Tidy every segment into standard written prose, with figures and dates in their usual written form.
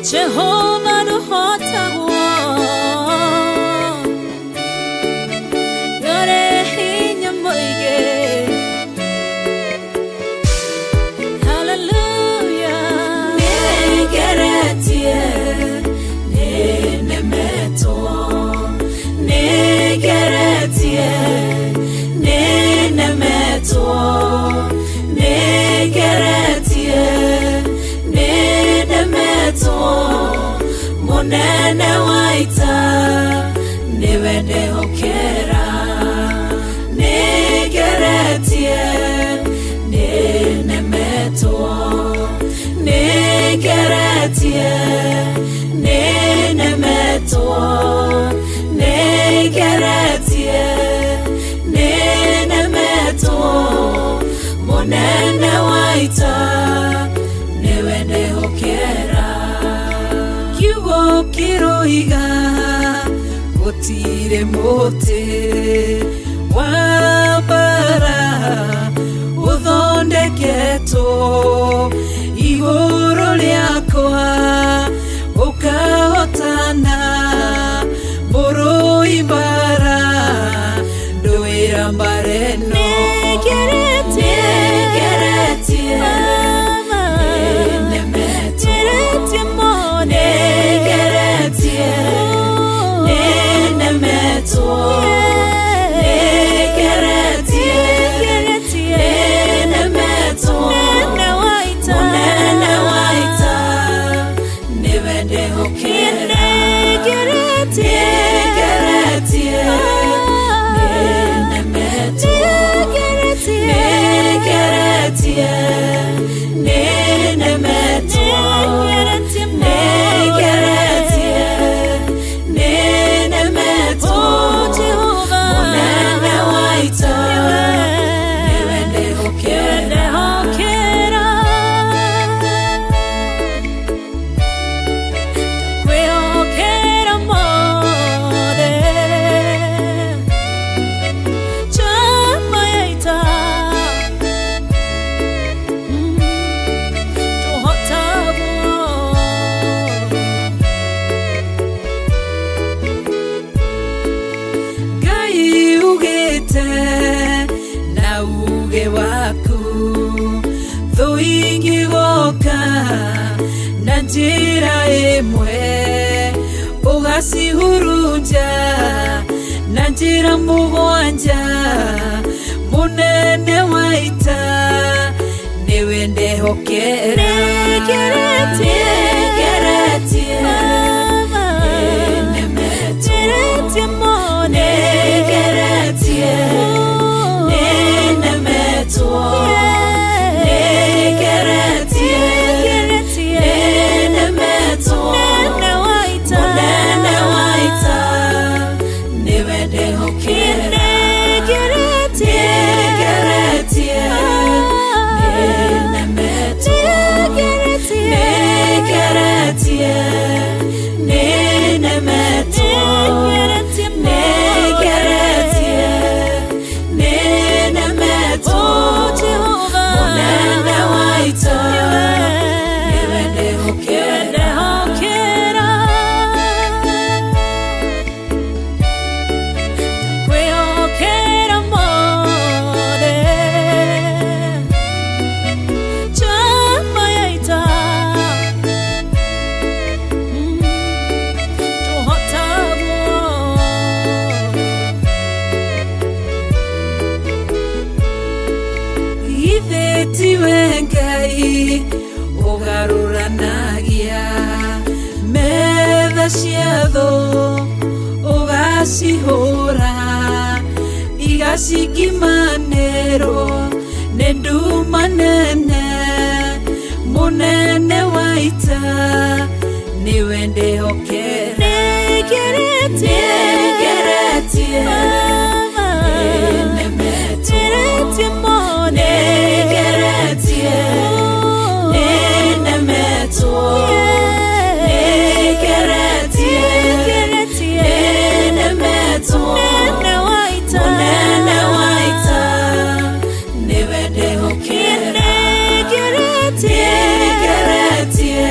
Jehovah no hotawo Yore hinya moige Hallelujah Negeretie Nenemeto Negeretie Nenemeto Negeretie Nenemeto Monene waita Niwende hokera Negeretie Nenemeto Negeretie Nenemeto Negeretie Nenemeto Monene waita Niwende hokera Kiwo kiroiga Gotire mote Wabara Uthondeketo Iguru liakwa Ukahotana Buru ibara Nduira mbareno Negeretie Nenemeto Negeretie Nenemeto Negeretie Nenemeto Monene waita Niwende hokera Negeretie Nenemeto Negeretie Nenemeto Negeretie Nenemeto Monene waita Niwende hokera Kwehokera mode Chama yaita Gai ugete na uge waku Thoingi goka na njira imwe Ugacihurunja na njira mugwanja Munene waita Niwende hokera Negeretie Nenemeto Negeretie Nenemeto Negeretie Nenemeto Monene waita Niwende hokera Negeretie Nenemeto Negeretie Nenemeto Negeretie Nenemeto Monene waita Niwende hokera Kwehokera mode Chama yaita Ithetiwe Ngai Ugaruranagia Metha ciatho Ugacihũra Igacikimanĩrwo Nĩ nduma nene Munene waita Niwende hokera Negeretie Nenemeto Negeretie Nenemeto Negeretie Nenemeto Monene waita Niwende hokera Negeretie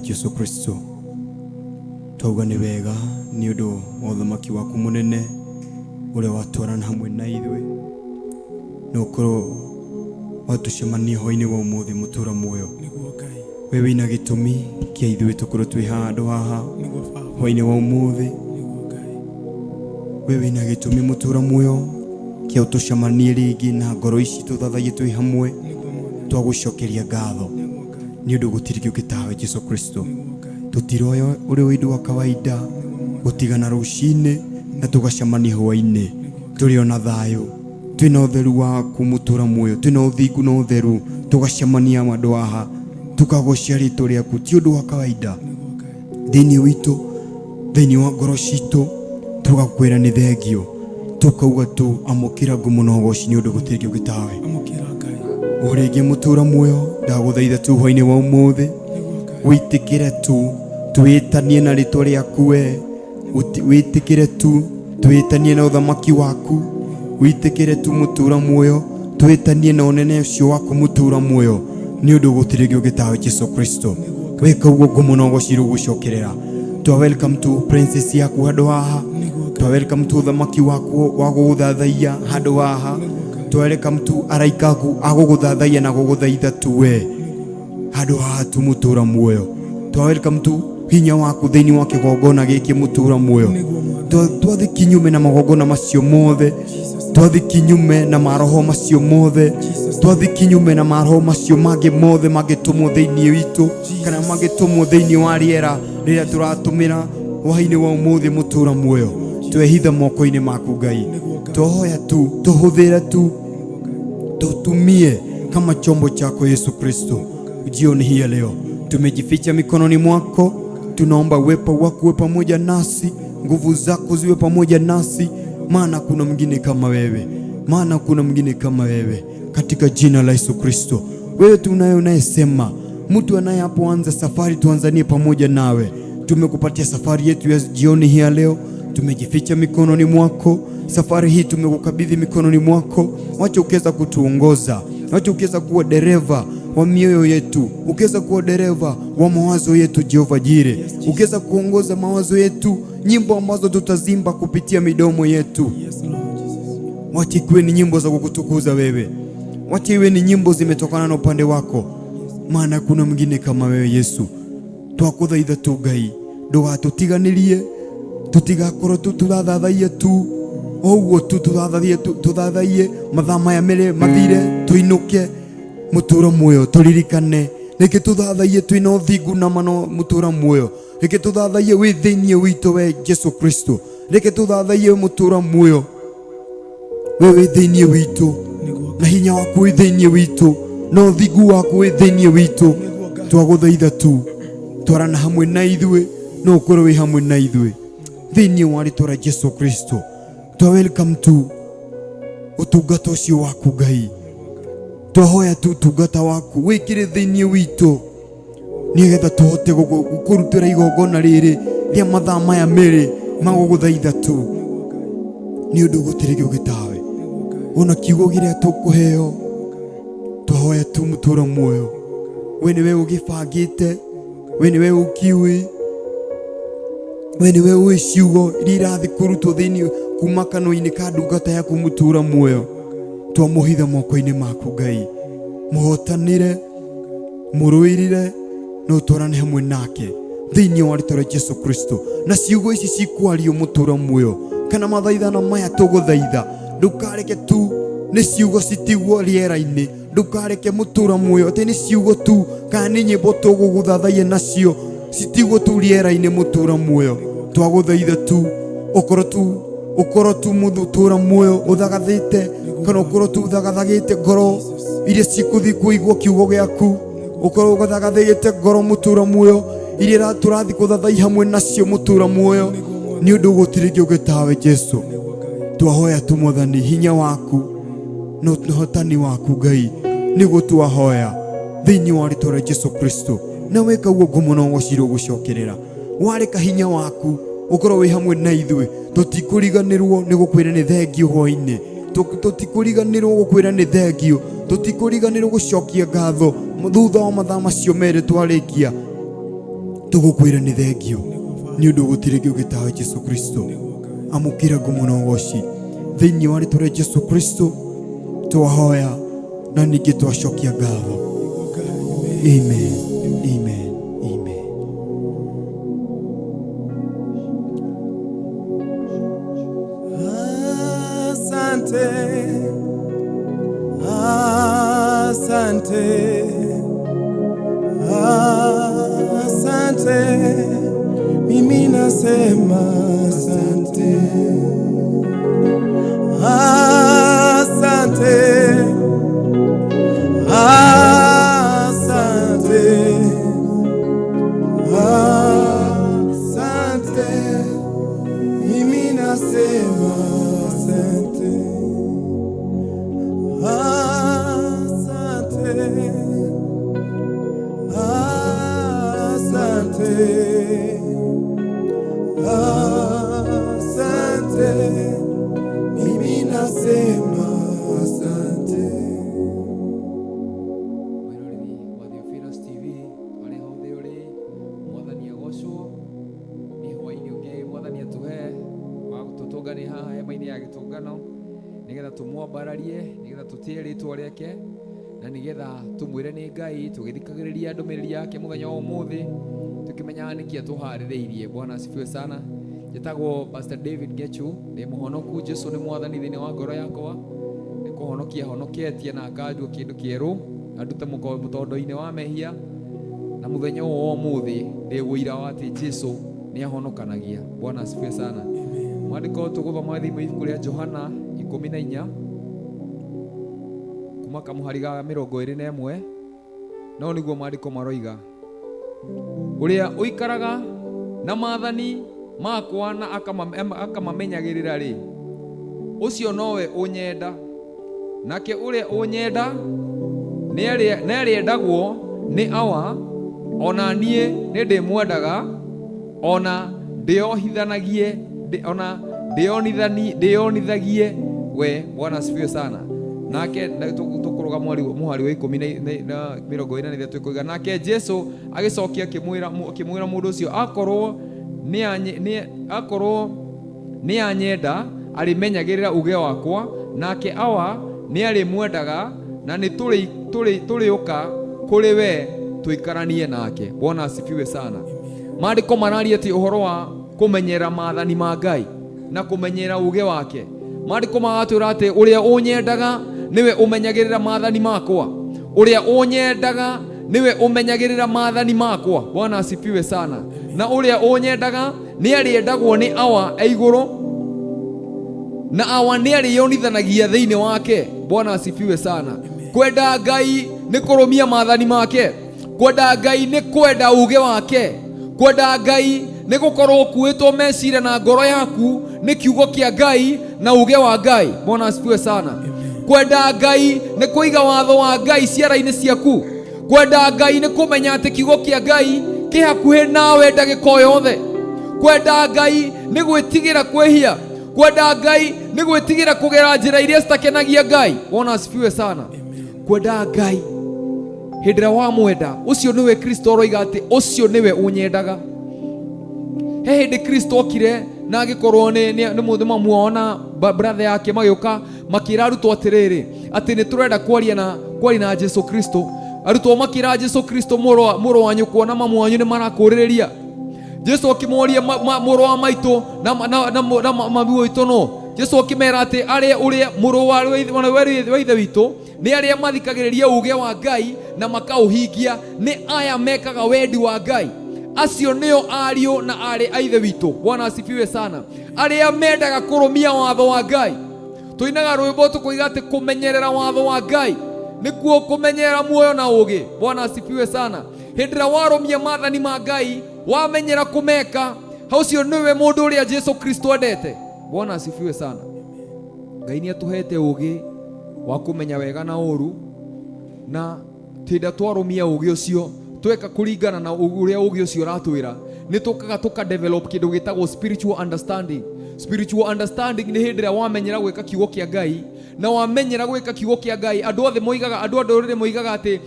Jesu Kristo twauga ni wega ni undu wa uthamaki waku munene uria watwarana hamwe na ithuĩ no ukorwo watucemania hwainĩ wa umuthi mutura muoyo we wina gitumi kia ithuĩ tukorwo twi handu haha hwainĩ wa umuthi we wina gitumi mutura muoyo kia utucemanie ringi na ngoro ici tuthathaie twi hamwe twagucokeria ngatho ni undu gutiri kiu gitawe Jesu Kristo tutiroyo uri windu wa kawaida gutigana rucini na tugacemania hwainĩ turi ona thayo twina utheru waku mutura muoyo twina uthingu na utheru tugacemania andu haha tukagocia ritũ rĩaku ti ũndũ wa kawaida thĩinĩ witũ thĩinĩ wa ngoro citũ tugakwĩra nĩ thengio tukauga tu amũkĩra ngumo na ũgooci nĩ ũndũ gũtirĩ kĩu gĩtawe ũrĩngĩ mũtũra muoyo ndagũthaitha tu hwainĩ wa ũmũthĩ wĩtĩkĩre tu twĩtanie na rĩtwa rĩaku we wĩtĩkĩre tu twĩtanie na ũthamaki waku wĩtĩkĩre tu mũtũra muoyo twĩtanie na ũnene ũcio waku mũtũra muoyo ni undu gutiri kĩu gĩtawe Jesu Kristo weka uguo ngumo na ũgooci rũgũcokerera twa welcome to princess yaku handũ haha twa welcome to ũthamaki waku wa gũgũthathaia handũ haha twa welcome to araika aku agũgũthathaia na gũgũthaitha tu we handũ haha tu mũtũra muoyo twa welcome to hinya waku thĩinĩ wa kĩgongona gĩkĩ mũtũra muoyo twathi kinyume na magongona macio mothe twathi kinyume na maroho macio mothe twathi kinyume na maroho macio mangĩ mothe mangĩtũmwo thĩinĩ witũ kana mangĩtũmwo thĩinĩ wa rĩera rĩrĩa tũratũmĩra hwainĩ wa ũmũthĩ mũtũra muoyo twehitha moko-inĩ maku Ngai twahoya tu tuhũthĩre tu tutumie kama chombo chako Yesu Kristo jioni hii leo tumejificha mikononi mwako tunaomba uwepo wako uwe pamoja nasi nguvu zako ziwe pamoja nasi maana kuna mwingine kama wewe maana kuna mwingine kama wewe katika jina la Yesu Kristo wewe tunaye unayesema mtu anayeanza safari tuanzanie pamoja nawe tumekupatia safari yetu ya jioni hii leo tumejificha mikononi mwako safari hii tumekukabidhi mikononi mwako wacha ukiweza kutuongoza wacha ukiweza kuwa dereva wa mioyo yetu ukiweza kuwa dereva wa mawazo yetu Jehova Jire ukiweza kuongoza mawazo yetu nyimbo ambazo tutazimba kupitia midomo yetu wacha iwe ni nyimbo za kukutukuza wewe wacha iwe ni nyimbo zimetokana na upande wako maana kuna mwingine kama wewe Yesu twakuthaitha tu Ngai ndũgatũtiganĩrie tutigakorwo tuthathaie tu ũguo tu tuthathaie mathaa maya merĩ mathire tuinũke mũtũra muoyo turirikane reke tuthathaie twina ũthingu na mano mũtũra muoyo reke tuthathaie wĩ thĩinĩ witũ we Jesu Kristo reke tuthathaie mũtũra muoyo we wĩ thĩinĩ witũ na hinya waku wĩ thĩinĩ witũ na ũthingu waku wĩ thĩinĩ witũ twagũthaitha tu twarana hamwe na ithuĩ no ũkorwo wĩ hamwe na ithuĩ thĩinĩ wa rĩtwa rĩa Jesu Kristo twa welcome to ũtungata ũcio waku Ngai twahoya tu ũtungata waku wĩkĩre thĩinĩ witũ nĩgetha tũhote gũkũrutĩra igongona rĩrĩ rĩa mathaa maya merĩ magũgũthaitha tu nĩ ũndũ gũtirĩ kĩu gĩtawe ona kiugo kĩrĩa tũkũheo twahoya tu mũtũra muoyo we nĩwe ũgĩbangĩte we nĩwe ũkiuĩ we nĩwe ũĩ ciugo iria irathi kũrutwo thĩinĩ kuma kanua-inĩ ka ndungata yaku mũtũra muoyo twamũhitha moko-inĩ maku Ngai mũhotanĩre mũrũĩrĩre na ũtwarane hamwe nake thĩinĩ wa rĩtwa rĩa Jesu Kristo na ciugo ici cikwario mũtũra muoyo kana mathaithana maya tũgũthaitha ndũkareke tu nĩ ciugo citigwo rĩera-inĩ ndũkareke mũtũra muoyo atĩ nĩ ciugo tu kana nĩ nyĩmbo tũgũgũthathaia nacio citigwo tu rĩera-inĩ mũtũra muoyo twagũthaitha tu ũkorwo tu mũtũra muoyo ũthagathĩte kana ũkorwo tu ũthagathagĩte ngoro iria cikũthi kũigua kiugo gĩaku ũkorwo ũthagathĩte ngoro mũtũra muoyo iria tũrathi kũthathai hamwe nacio mũtũra muoyo nĩ ũndũ gũtirĩ kĩu gĩtawe Jesu twahoya tu Mwathani hinya waku na ũhotani waku Ngai nĩguo twahoya thĩinĩ wa rĩtwa rĩa Jesu Kristo na weka uguo ngumo na ũgooci rũgũcokerera wareka hinya waku ũkorwo wĩ hamwe na ithuĩ tũtikũriganĩrwo nĩ gũkwĩra nĩ thengio hwainĩ tũtikũriganĩrwo gũkwĩra nĩ thengio tũtikũriganĩrwo gũcokia ngatho thutha wa mathaa macio merĩ twarĩkia tugukwira ni thengio ni undu gutire ngi ugitaha Jesu Kristo amukira ngumuno woci thiini wa ritwa ria Jesu Kristo twahoya na ningi twacokia ngatho. Amen, amen, amen. Asante, asante, asante, mimi nasema asante, asante, asante, asante, mimi nasema asante, asante, asante, asante, mimi nasema asante. Mwiroreri wa Theophilus TV ari hothe uri mwathani agocwo ni hwaini ungi mwathani atuhe wa gututungani haha hema-ini ya gitungano nigetha tumwambararie nigetha tutie ritwa riake na nigetha tumwire ni Ngai tugithikagiriria ndumiriri yake muthenya wa umuthi tukimenyaga niki atuhaririirie. Bwana asifiwe sana. Njĩtagwo Pastor David Gechu, ni muhonoku. Jesu ni mwathani thiini wa ngoro yakwa, ni kuhonokia honoketie na akandua kindu kieru andute mutondo-ini wa mehia na muthenya wa umuthi ndi wira wa ati Jesu ni ahonokanagia. Bwana asifiwe sana. Mwandiko tuguthoma thimu ibuku ria Johana 14 kuma kamuhari ga 21 no niguo mwandiko maroiga uria uikaraga na maathani makwa na akamamenyagirira ri ucio nowe unyenda nake uria unyenda nĩarĩendagwo nĩ awa ona niĩ nĩ ndĩmwendaga ona ndĩonithagie we. Bwana asifiwe sana. Nake tukuruga muhari wa 10 na 20 nĩ twĩkũiga. Nake Jesu agĩcokia akĩmwĩra mũndũ ũcio akorwo nĩ anyenda arĩmenyagĩrĩra uge wakwa nake awa nĩ arĩmwendaga na nĩ tũrĩũka kũrĩ we tũikaranie nake. Bwana asifiwe sana. Maandĩko mararia atĩ ũhoro wa kũmenyera maathani ma Ngai na kũmenyera uge wake. Maandĩko magatwĩra atĩ ũrĩa ũnyendaga niwe ũmenyagĩrĩra maathani makwa, ũrĩa ũnyendaga niwe ũmenyagĩrĩra maathani makwa. Bwana asifiwe sana. Na ũrĩa ũnyendaga nĩ arĩendagwo nĩ awa igũrũ na awa nĩ arĩonithanagia thĩinĩ wake. Bwana asifiwe sana. Kwenda Ngai nĩ kũrũmia maathani make. Kwenda Ngai nĩ kwenda uge wake. Kwenda Ngai nĩ gũkorwo kuĩtwo meciria na ngoro yaku nĩ kiugo kĩa Ngai na uge wa Ngai. Bwana asifiwe sana. Kwenda Ngai nĩ kũiga watho wa Ngai ciara-inĩ ciaku. Kwenda Ngai nĩ kũmenya atĩ kiugo kĩa Ngai kĩ hakuhĩ nawe ndagĩka yothe. Kwenda Ngai nĩ gwĩtigĩra kwĩhia. Kwenda Ngai nĩ gwĩtigĩra kũgera njĩra iria citakenagia Ngai. Bwana asifiwe sana. Kwenda Ngai hĩndĩ ĩrĩa wamwenda ũcio nĩwe Kristo oiga atĩ ũcio nĩwe ũnyendaga. He hĩndĩ Kristo okire na agĩkorwo nĩ mũndũ mamuona brother yake magĩũka makĩra arutwo atĩrĩrĩ atĩ nĩ tũrenda kwaria na Jesu Kristo. Arutwo makĩra Jesu Kristo mũrũ wa nyũkwa na mamu wanyu nĩ marakũrĩrĩria. Jesu akĩmoria mũrũ wa maitũ na mami witũ no. Jesu akĩmera atĩ ũrĩa mũrũ wa ithe witũ nĩ arĩa mathikagĩrĩria uge wa Ngai na makaũhingia, nĩ aya mekaga wendi wa Ngai. Acio nĩo ariũ na arĩ a ithe witũ. Bwana asifiwe sana. Arĩa mendaga kũrũmia watho wa Ngai. Tũinaga rwĩmbo tũkoiga atĩ kũmenyerera watho wa Ngai nĩkuo kũmenyerera muoyo na ũgĩ. Bwana asifiwe sana. Hĩndĩ ĩrĩa warũmia maathani ma Ngai wamenyera kũmeka, haucio nĩwe mũndũ ũrĩa Jesu Kristo endete. Bwana asifiwe sana. Ngai nĩ atũhete ũgĩ wa kũmenya wega na ũru, na tĩnda twarũmia ũgĩ ũcio tweka kũringana na ũrĩa ũgĩ ũcio ũratwĩra nĩ tũkaga develop kĩndũ gĩtagwo spiritual understanding. Spiritual understanding nĩ hĩndĩ ĩrĩa wamenyera gwĩka kiugo kĩa Ngai na wamenyera gwĩka kiugo kĩa Ngai. Andũ othe moigaga, andũ a ndũrĩrĩ moigaga atĩ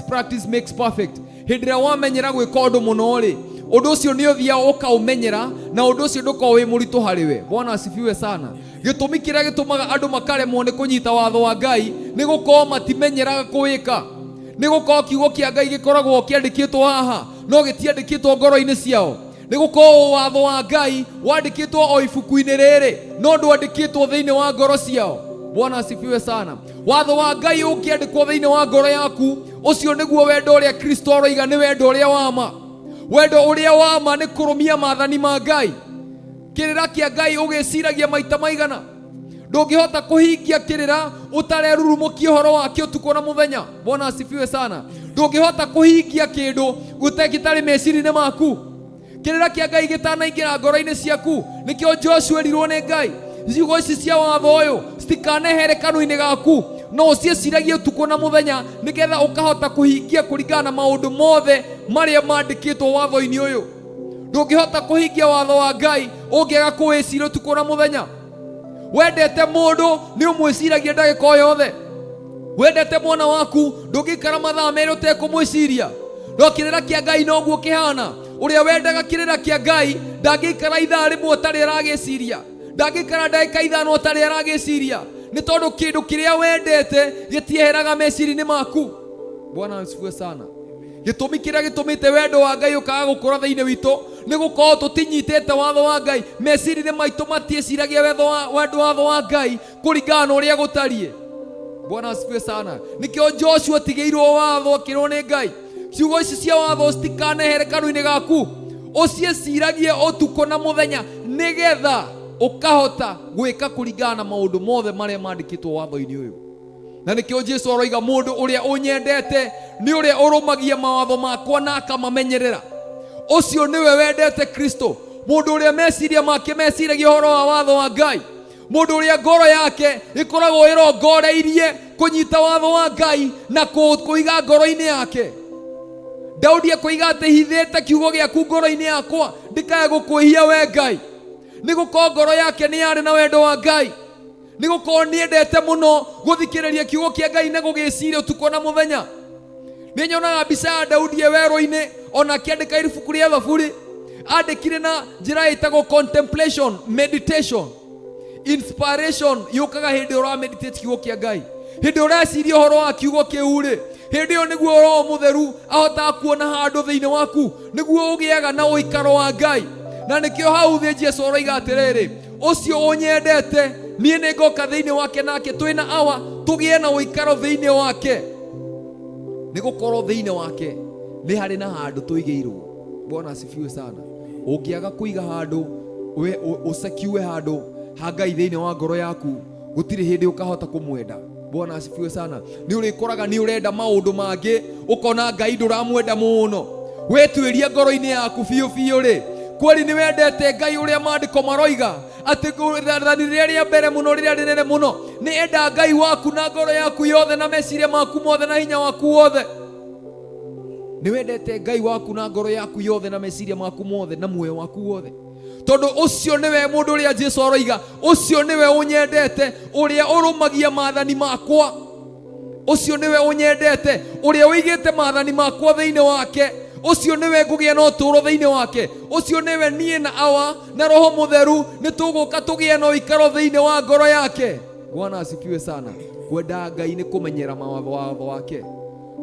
practice makes perfect. Hĩndĩ ĩrĩa wamenyera gwĩka ũndũ mũno rĩ Undu ucio ni uthia ukaumenyera na undu ucio nduko wi muritu hariwe. Bwana asifiwe sana. Gitumi kiria gitumaga andu makaremwo ni kunyita watho wa Ngai ni gukorwo matimenyeraga kuwika. Ni gukorwo kiugo kia Ngai gikoragwo kiandikitwo haha no gitiandikitwo ngoro-ini ciao. Ni gukorwo watho wa Ngai wandikitwo o ibuku-ini riri no ndwandikitwo thiini wa ngoro ciao. Bwana asifiwe sana. Watho wa Ngai ukiandikwo thiini wa ngoro yaku, ucio niguo wendo uria Kristo aroiga ni wendo uria wa ma. Wendo uria wa ma ni kurumia maathani ma Ngai. Kirira kia Ngai ugiciragia maita maigana. Ndungihota kuhingia kirira utarerurumukia horo wake utuko na muthenya. Bwana asifiwe sana. Ndungihota kuhingia kindu gutegitari meciri-ini maku. Kirira kia Ngai gitanaingira ngoro-ini ciaku. Nikio Joshua erirwo ni Ngai, ciugo ici cia watho uyu citikanehere kanua-ini gaku, no cieciragie utuko na muthenya nigetha ukahota kuhingia kuringana na maundu mothe maria mandikitwo watho-ini uyu. Ndungihota kuhingia watho wa Ngai ungiaga kuwicira utuko na muthenya. Wendete mundu ni umwiciragia ndagika yothe. Wendete mwana waku ndungikara mathaa meri utekumwiciria. No kirira kia Ngai noguo kihana. Uria wendaga kirira kia Ngai ndangikara ithaa rimwe utari aragiciria, ndangikara ndagika ithano utari aragiciria, ni tondu kindu kiria wendete gitieheraga meciri-ini maku. Bwana asifiwe sana. Gitumi kiria gitumite wendo wa Ngai ukaga gukura thiini witu ni gukorwo tutinyitite watho wa Ngai. Meciri-ini maitu matieciragia wendo watho wa Ngai kuringana na uria gutarie. Bwana asifiwe sana. Nikio Joshua tigeirwo watho akirwo ni Ngai, ciugo ici cia watho citikanehere kanua-ini gaku, ucieciragie utuko na muthenya nigetha ukahota gwika kuringana na maundu mothe maria mandikitwo watho-ini uyu. Na nikio Jesu aroiga mundu uria unyendete ni uria urumagia mawatho makwa na akamamenyerera. Ucio niwe wendete Kristo. Mundu uria meciria make meciragia horo wa watho wa Ngai. Mundu uria ngoro yake ikoragwo irongoreirie kunyita watho wa Ngai na kuiga ngoro-ini yake. Daudi akoiga ati hithite kiugo giaku ngoro-ini yakwa ndikae gukwihia we Ngai. Ni gukorwo ngoro yake ni yari na wendo wa Ngai. Ni gukorwo niendete muno guthikiriria kiugo kia Ngai na gugiciria utuko na muthenya. Ni nyonaga mbica ya Daudi werũ-ini ona akiandika ibuku ria Thaburi, andikire na njira itagwo contemplation, meditation, inspiration yukaga hindi ura meditate kiugo kia Ngai, hindi ureciria horo wa kiugo kiu ri, hindi yo niguo Roho Mutheru ahota kuona handu thiini waku, niguo ugiaga na uikaro wa Ngai. Na nikio hau thi Jesu aroiga atiriri, ucio unyendete nie ni ngoka thiini wake nake twina awa tugie na uikaro thiini wake. Ni gukorwo thiini wake ni hari na handu tuigeirwo. Bwana asifiwe sana. Ungiaga kuiga handu we usakiwe handu ha Ngai thiini wa ngoro yaku, gutiri hindi ukahota kumwenda. Bwana asifiwe sana. Ni urikoraga ni urenda maundu mangi ukona Ngai nduramwenda muno. Wetwiria ngoro-ini yaku biu biu ri, kweli ni wendete Ngai uria maandiko maroiga ati guthani riria mbere muno riria rinene muno ni enda Ngai waku na ngoro yaku yothe na meciria maku mothe na hinya waku wothe. Ni wendete Ngai waku na ngoro yaku yothe na meciria maku mothe na muoyo waku wothe. Tondu ucio niwe mundu uria Jesu aroiga, ucio niwe unyendete uria urumagia maathani makwa. Ucio niwe unyendete uria wigite maathani makwa thiini wake. Ucio niwe ngugia na uturo thiini wake. Ucio niwe nie na awa na Roho Mutheru ni tuguka tugie na uikaro thiini wa ngoro yake. Bwana asifiwe sana. Kwenda Ngai ni kumenyera mawatho wake.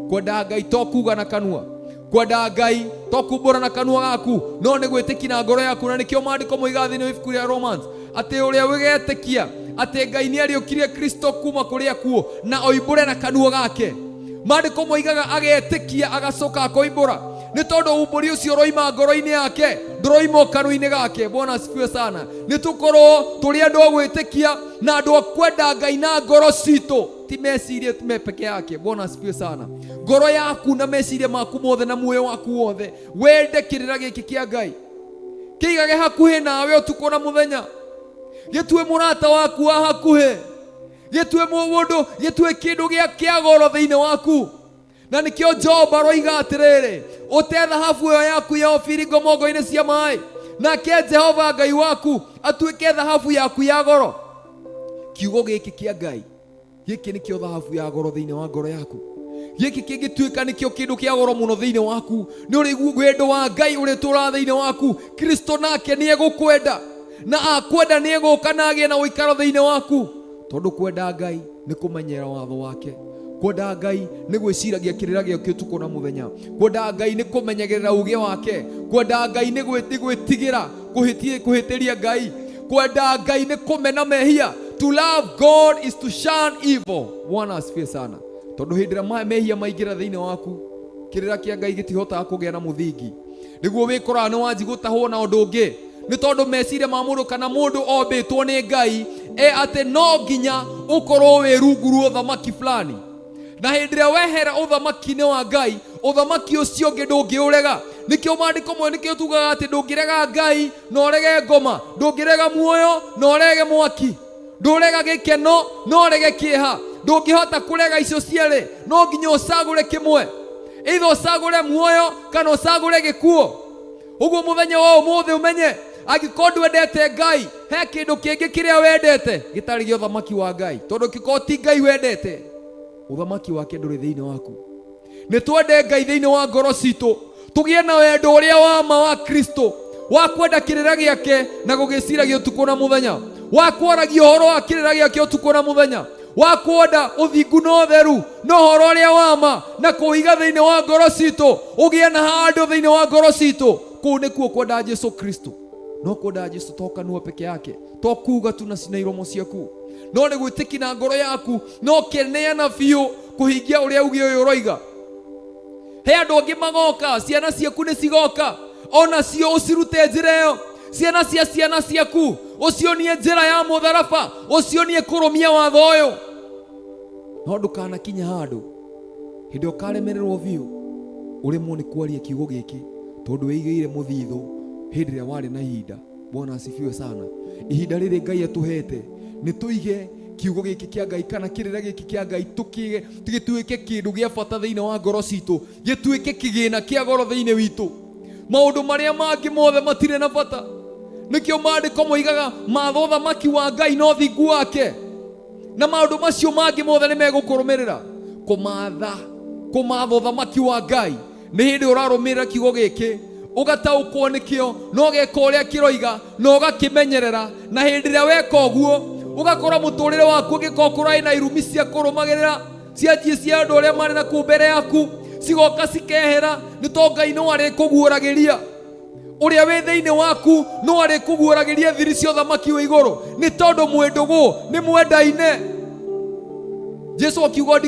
Kwenda Ngai to kuga na kanua. Kwenda Ngai to kumbura na kanua gaku, no ni gwitikia na ngoro yaku. Na nikio maandiko moiga thiini wa ibuku ria Romans ati uria wigetikia ati Ngai ni ariukirie Kristo kuma kuri akuo na oimbure na kanua gake. Maandiko moigaga agetikia agacoka akoimbura. Ni tondu umburi ucio roima ngoro-ini yake ndroima kanua-ini gake. Bwana asifiwe sana. Ni tukorwo turi andu a gwitikia na andu a kwenda Ngai na ngoro citu, ti meciria me peke yake. Bwana asifiwe sana. Ngoro yaku na meciria maku mothe na muoyo waku wothe wende kirira giki kia Ngai, kiigage hakuhi nawe utuko na muthenya. Gitue murata waku wa hakuhi, gitue mundu, gitue kindu gia goro thiini waku. Na nikio Job aroiga atiriri, ute thahabu yo yaku ya Ofiri ngomongo-ini cia mai, nake Jehova Ngai waku atuike thahabu yaku ya goro. Kiugo giki kia Ngai giki nikio thahabu ya goro thiini wa ngoro yaku. giki kingituika nikio kindu kia goro muno thiini waku, ni uri wendo wa Ngai uri tura thiini waku. Kristo nake ni egukwenda na akwenda ni eguka na agie na uikaro thiini waku, tondu kwenda Ngai ni kumenyera watho wake. Kwenda Ngai ni gwiciragia kirira giake utuko na muthenya. Kwenda Ngai ni kumenyagirira uge wake. Kwenda Ngai ni gwitigira kuhitiria Ngai. Kwenda Ngai ni kumena mehia. To love God is to shun evil. Bwana asifiwe sana. Tondu hindira mehia maingira thiini waku, kirira kia Ngai gitihota kugia na muthingi, niguo wikora ni wanji gutahwo na undu ungi. Ni tondu meciria ma mundu kana mundu ombitwo ni Ngai ate no nginya ukorwo wi rungu rwa uthamaki fulani, na hindira wehera uthamaki-ini wa Ngai, uthamaki ucio ungi ndungiurega. Nikio maandiko mwe nikio tugaga ati ndungirega Ngai na urege ngoma, ndungirega muoyo na urege mwaki, ndurega gikeno na urege kieha. Ndungihota kurega icio ciere, no nginya ucagure kimwe, either ucagure muoyo kana ucagure gikuo. Uguo muthenya wa umuthi umenye agikorwo ndwendete Ngai, he kindu kingi kiria wendete gitari gio uthamaki wa Ngai, tondu gikorwo ti Ngai wendete, uthamaki wake nduri thiini waku. Ni twende Ngai thiini wa ngoro citu, tugie na wendo uria wa ma wa Kristo, wa kwenda kirira giake na gugiciragia utuko na muthenya, wa kwaragia uhoro wa kirira giake utuko na muthenya, wa kwenda uthingu na utheru na uhoro uria wa ma na kuiga thiini wa ngoro citu, ugie na handu thiini wa ngoro citu. Kuu nikuo kwenda Jesu Kristo. No kwenda Jesu toka nuo peke yake, to kuga tu na cina iromo ciaku, no ni gwitiki na ngoro yaku, no keneana biu kuhingia uria ugi uyu uroiga. He andu angi magoka, ciana ciaku ni cigoka, ona cio ucirute njira iyo. Ciana cia ciana ciaku ucionie njira ya mutharaba, ucionie kurumia watho uyu. No ndukanakinya handu hindi ukaremererwo biu uremwo ni kwaria kiugo giki, tondu wigiire muthitho hindi ria wari na ihinda. Bwana asifiwe sana. Ihinda riri Ngai atuhete ni tuige kiugo giki kia Ngai kana kirira giki kia Ngai tukige tigituike kindu gia bata thiini wa ngoro citu, gituike kigina kia goro thiini witu. Maundu maria mangi mothe matire na bata. Nikio maandiko moigaga matho uthamaki wa Ngai no thingu wake, na maundu macio mangi mothe ni megukurumirira. Kumatha uthamaki wa Ngai ni hindi urarumirira kiugo giki, ugataukwo nikio, no geka uria kiroiga, no gakimenyerera, na hindi ria weka uguo ugakora muturire waku gikokora ina irumi cia kurumagirira cia thie cia andu aria mari na ku mbere yaku cigoka cikehera. Ni to Ngai no ari kuguuragiria uria wi thiini waku, no ari kuguuragiria thiri cia uthamaki wa iguru, ni tondu mwendugu ni mwendaine. Jesu akiuga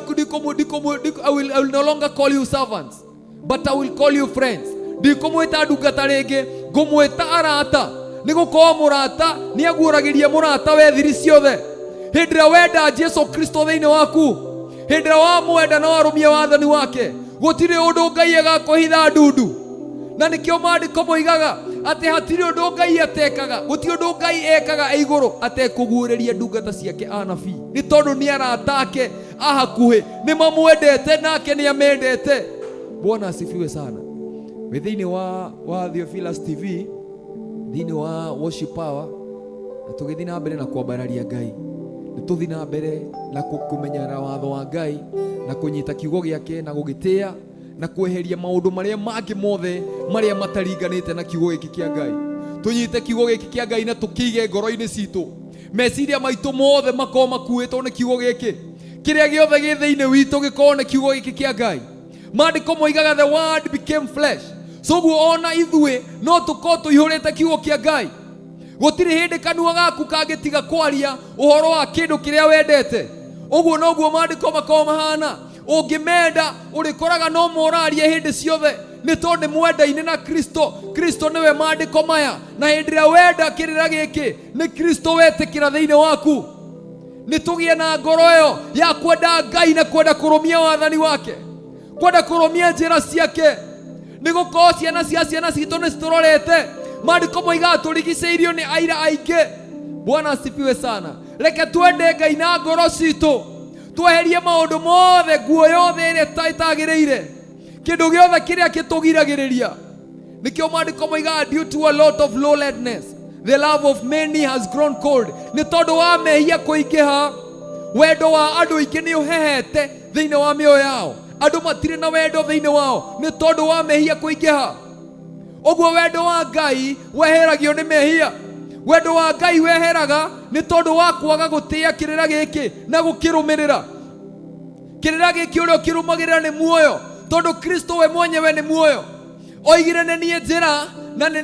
I will no longer call you servants but I will call you friends. Ndikumwita ndungata ringi, ngumwita arata, ni gukorwo murata ni aguuragiria murata we thiri ciothe. Hindi ria wenda Jesu Kristo thiini waku, hindi ria wamwenda na warumia wathani wake, gutiri undu Ngai agakuhitha ndundu. Na nikio maandiko moigaga ati hatiri undu Ngai atekaga, guti undu Ngai ekaga iguru atekuguureria ndungata ciake anabii, ni tondu ni arata ake ahakuhi, ni mamwendete nake ni amendete. Bwana asifiwe sana. Thiini wa Theophilus TV, thiini wa Worship Power, na tugithi na mbere na kwambararia Ngai, ni tuthi na mbere na kumenyera watho wa Ngai na kunyita kiugo giake na gugitia na kweheria maundu maria mangi mothe maria mataringanite na kiugo giki kia Ngai. Tunyite kiugo giki kia Ngai na tukige ngoro-ini citu, meciria maitu mothe makorwo makuitwo ni kiugo giki, kiria giothe gi thiini witu gikorwo ni kiugo giki kia Ngai. Maandiko moigaga the word became flesh, so ona ithue no tukorwo tuihurite kiugo kia Ngai. Gutiri hindi kanua gaku kangitiga kwaria uhoro wa kindu kiria wendete. Uguo noguo maandiko makorwo mahana. Ungimenda urikoraga no morarie hindi ciothe, ni tondu mwendaine na Kristo. Kristo niwe maandiko maya, na hindi ria wenda kirira giki ni Kristo wetikira thiini waku. Ni tugie na ngoro iyo ya kwenda Ngai na kwenda kurumia wathani wake, kwenda kurumia njira ciake. Ni gukorwo ciana cia ciana citu ni citurorete, maandiko moigaga turigiceirio ni aira aingi. Bwana asifiwe sana. Reke twende Ngai na ngoro citu, tweherie maundu mothe, nguo yothe iria itaagiriire, kindu giothe kiria gitugiragiriria. Nikio maandiko moigaga due to a lot of lowliness the love of many has grown cold. Ni tondu wa mehia kuingiha, wendo wa andu aingi ni uhehete thiini wa mioyo yao. andu matire na wendo thiini wao ni tondu wa mehia kuingiha. Oguo wendo wa Ngai weheragio ni mehia. Wendo wa Ngai weheraga ni tondu wa kwaga gutia kirira giki na gukirumirira. Kirira giki uria ukirumagirira ni muoyo, tondu Kristo we mwenyewe ni muoyo. Oigire ni nie njira na ni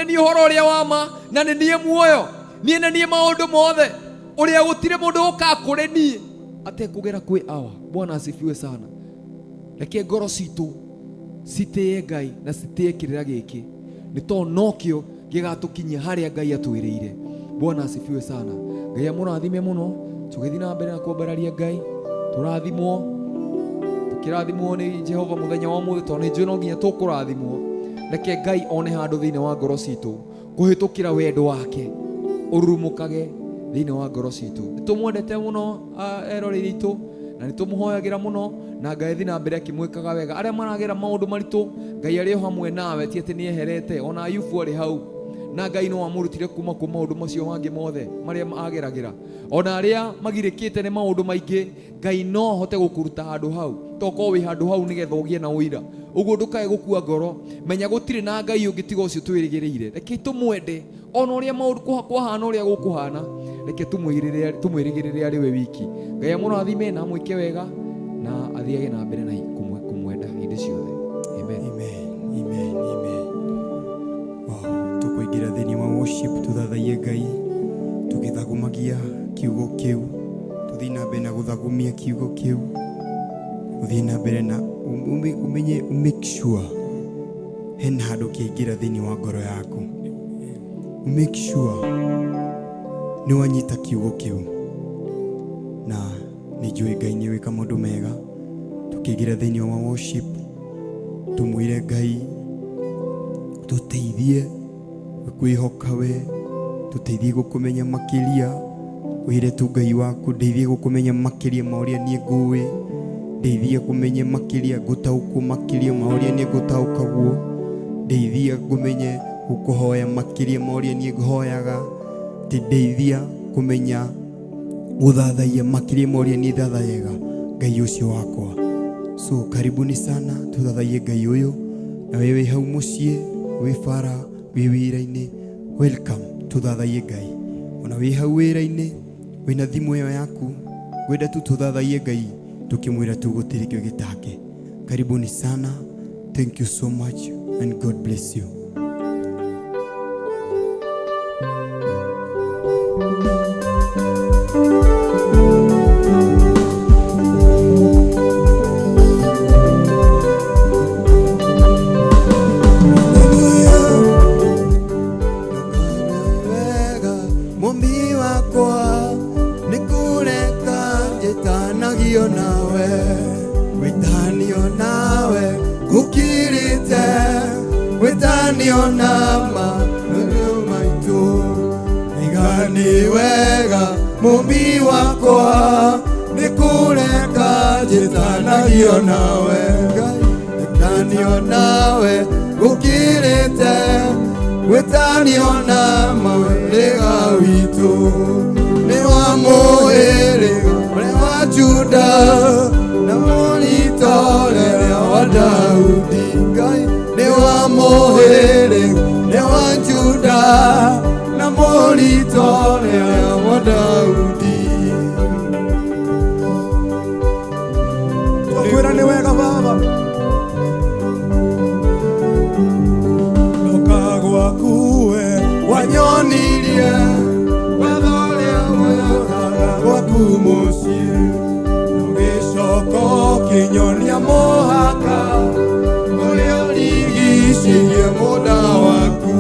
nie horo uria wa ma na ni nie muoyo, nie na nie maundu mothe uria gutire mundu uka kuri nie atekugera kwi awa. Bwana asifiwe sana. Reke ngoro citu citie Ngai na citie kirira giki ni to nokio gigatukinyia haria Ngai atwiriire. Bwana asifiwe sana. Ngai amurathime muno. Tugithi na mbere na kuomberaria Ngai. Turathimwo, tukirathimwo ni Jehova muthenya wa muthe tondu njui no nginya tukurathimwo. Reke Ngai one handu thiini wa ngoro citu kuhitukira wendo wake urumukage thiini wa ngoro citu. Nitumwendete muno eroreri itu na nitumuhoyagira muno, na Ngai thi na mbere akimwikaga wega. Aria maragira maundu maritu, Ngai ari hamwe nawe, ti ati ni eherete. Ona Ayubu ari hau na Ngai no amurutire kuma ku maundu macio mangi mothe maria ageragira. Ona aria magirikite ni maundu maingi, Ngai no hote gukuruta handu hau. Toko wi handu hau nigetha ugie na uira. Uguo ndukae gukua ngoro, menya gutire na Ngai ungi tiga ucio twirigiriire. Reke tumwende ona uria maundu kuhana uria gukuhana. Reke tumwirigirire ari we wiki. Ngai amurathime na mwike wega na athiage na mbere na kumwenda hindi ciothe. Amen. Amen. Amen. Amen. Wow, tukuingira thiini wa worship tuthathaie Ngai tugithagumagia kiugo kiu, tuthii na mbere na guthagumia kiugo kiu, uthii na mbere na umenye make sure hena handu kiingira thiini wa ngoro yaku. Make sure ni wanyita kiugo kiu na ni njui Ngai ni wika maundu mega. Tukiingira thiini wa worship tumwire Ngai tuteithie kwihoka we, tuteithie gukumenya makiria. Wire tu Ngai waku ndeithie gukumenya makiria mauria nie ngui, ndeithie kumenye makiria gutauku makiria mauria nie gutaukaguo, ndeithie kumenye gukuhoya makiria mauria nie nguhoyaga, ndeithia kumenya guthathaia makiria mauria nie thathayaga. Ngai ucio wakwa, so karibuni sana tuthathaie Ngai uyu. Na wewe hau mucie wi bara wi wira-ini, welcome tuthathaie Ngai. Ona wi hau wira-ini wina thimu iyo yaku wenda tu tuthathaie Ngai tukimwira tu gutiri kio gitake. Karibuni sana. Thank you so much and God bless you. Mumbi wakwa nikureka jitanagio nawe, jitanio nawe gukirite witanio na mawega witu ni wa muhiriga uri wa Juda na muritore wa Daudi. Ngai ni wa muhiriga ni wa Juda na muritore wa Daudi. Tukwira ni wega Baba, ndoka gwaku we wanyonirie wethoria wega gwaku mucie nugicoko kinyonia muhaka uria urigicirie muda waku.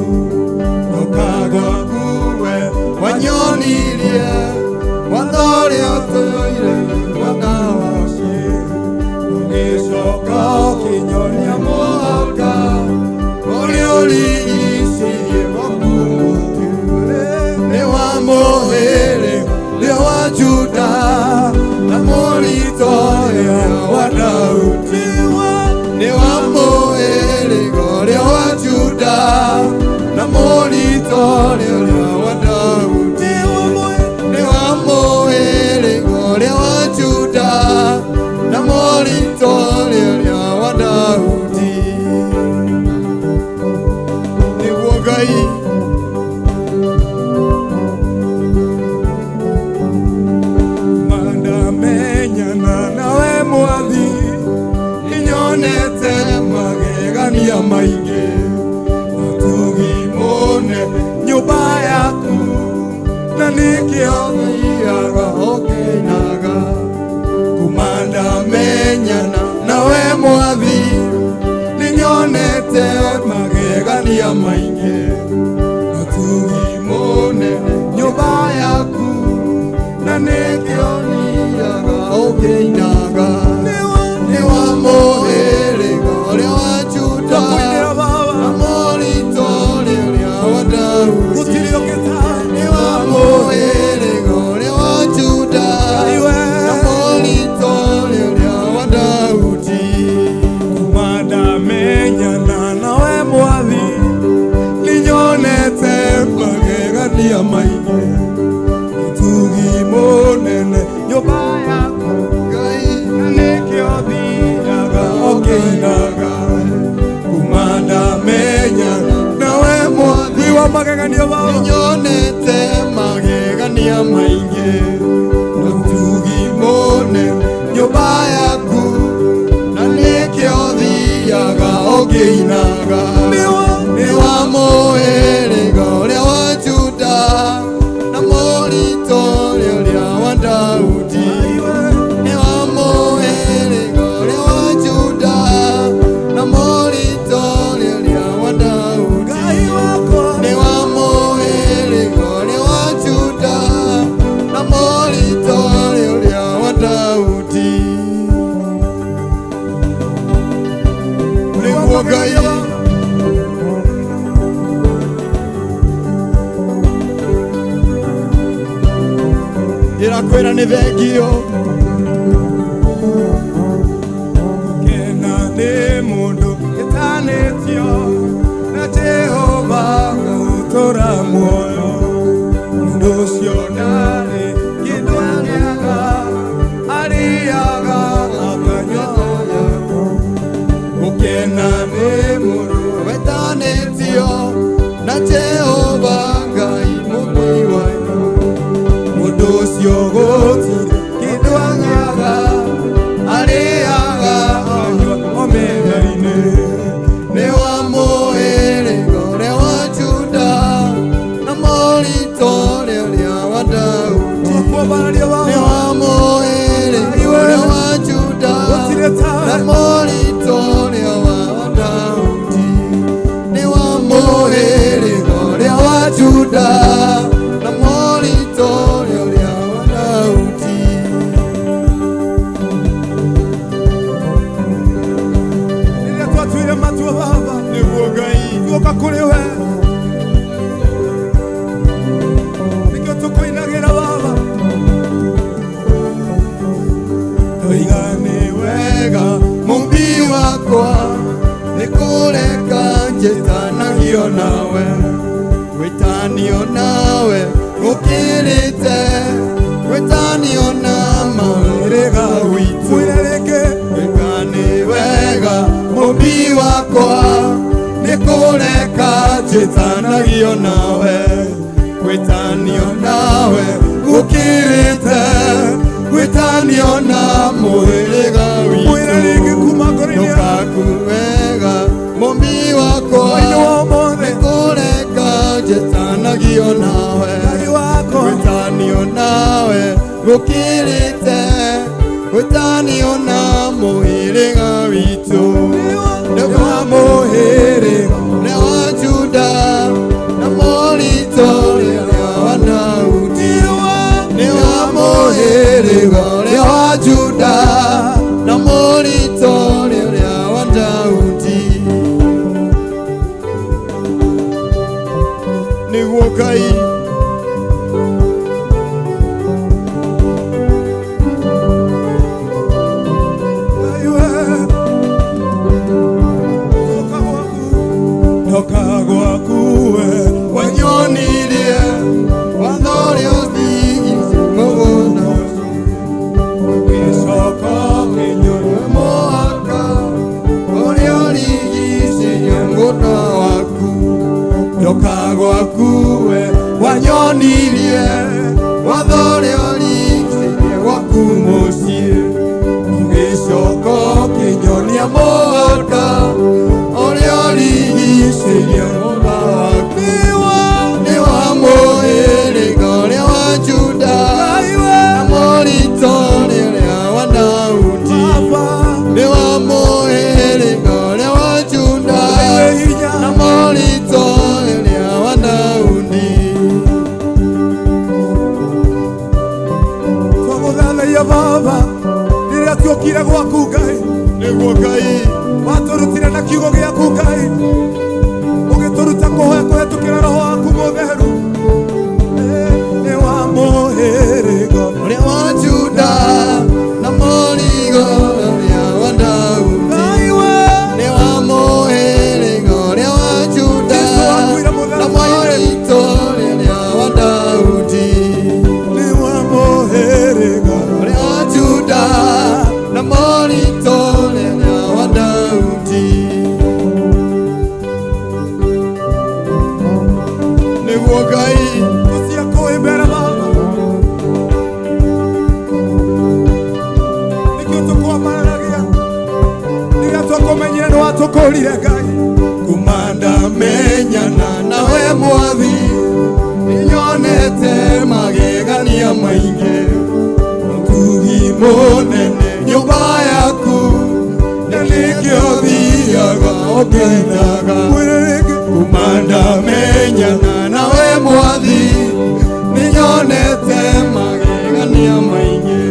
Ndoka gwaku we wanyonirie wathoria tuire muda wacie nugicoko kinyonia muhaka uria urigicirie gwaku ni wa muhiri ni wa Juda na muritore wa Daudi. magegania maingi na tugimone nyumba yaku na nikio thiaga ukinaga kumanda menyana nawe mwathi ninyonete magegania maingi na tugimone nyumba yaku na nikio thiaga ukinaga ni wa mũhĩrĩga ũrĩa wa Juda na mũrito rĩrĩa wa Daudi ni wa mũhĩrĩga ũrĩa wa Juda na mũrito rĩrĩa wa Daudi kumanda menyana nawe mwathi ninyonete magegania maingi tugimũnene nyũmba yaku Ngai nikio thiaga ukinaga kumanda menyana nawe mwathi wa magegania ninyonete magegania maingi na tugimũnene nyũmba yaku na nikio thiaga ukinaga ni wa mũhĩrĩga ũrĩa wa Juda na mũrito rĩrĩa wa Daudi ni wa mũhĩrĩga ũrĩa wa Juda na mũrito rĩrĩa wa Daudi ni wa mũhĩrĩga ũrĩa wa Juda na mũrito rĩrĩa wa Daudi nĩguo Ngai irakwĩra nĩ thengio kena nĩ mũndũ gĩtanĩtio na Jehova gũtũra muoyo mũndũ ũcio ndarĩ kĩndũ angĩaga arĩaga akanyua gũkena nĩ mũndũ gĩtanĩtio na Jehova Ngai mũmũi wanyu mũndũ ũcio gũtirĩ kĩndũ angĩaga arĩaga akanyua o metha-inĩ nĩ wa mũhĩrĩga ũrĩa wa Juda na mũrito rĩrĩa wa Daudi nĩ wa mũhĩrĩga ũrĩa wa Juda na mũrito rĩrĩa wa Daudi nĩ wa mũhĩrĩga ũrĩa wa Juda na mũrito rĩrĩa wa Daudi rĩrĩa twatuire matua Baba nĩguo Ngai guoka kũrĩ we nĩkĩo tũkũinagĩra Baba Ndoiga nĩ wega mũmbi wakwa nĩ kũreka njĩtanagio nawe gwĩtanio nawe gũkĩrĩte gwĩtanio na mũhĩrĩga witũ wĩka nĩ wega mũmbi wakwa nĩ kũreka njĩtanagio nawe gwĩtanio nawe gũkĩrĩte gwĩtanio na mũhĩrĩga witũ ndũkakuega mũmbi wakwa nĩ kũreka njĩtanagio nawe gwĩtanio nawe gũkĩrĩte gwĩtanio na mũhĩrĩga witũ nĩ wa mũhĩrĩga ũrĩa wa Juda na mũrito rĩrĩa wa Daudi nĩ wa mũhĩrĩga ũrĩa wa Juda na mũrito rĩrĩa wa Daudi nĩguo Ngai ndoka gwaku we wanyonirie watho ũrĩa ũthigĩte mũgũnda ũgĩcoka ũkĩnyonia mũhaka ũrĩa ũrigicĩirie mũgũnda waku ndoka gwaku we wanyonirie watho ũrĩa ũrigicĩirie gwaku mũciĩ ũgĩcoka ũkĩnyonia mũhaka ũrĩa kiugo gĩaku Ngai ũgĩtũruta kũhoya kũhetũkĩra Roho waku Mũtheru nĩ wa mũhĩrĩga ũrĩa wa Juda na mũrigo ũrĩa wa Daudi. Ngai we Nĩ wa mũhĩrĩga ũrĩa wa Juda na mũrito ũrĩa wa Daudi. nĩ wa mũhĩrĩga Ũrĩa wa Juda na mũrito ũrĩa wa Daudi. Nĩguo Ngai tũciakũĩ mbere Baba nĩkĩo tũkwambararagia rĩrĩa twakũmenyire nĩ watũkũrire Ngai kuma ndamenyana nawe Mwathi, nĩnyonete magegania maingĩ, ũtugi mũnene nyũmba yaku, na nĩkĩo thiaga ũkĩinaga. Kuma ndamenyana nawe Mwathi, nĩnyonete magegania maingĩ,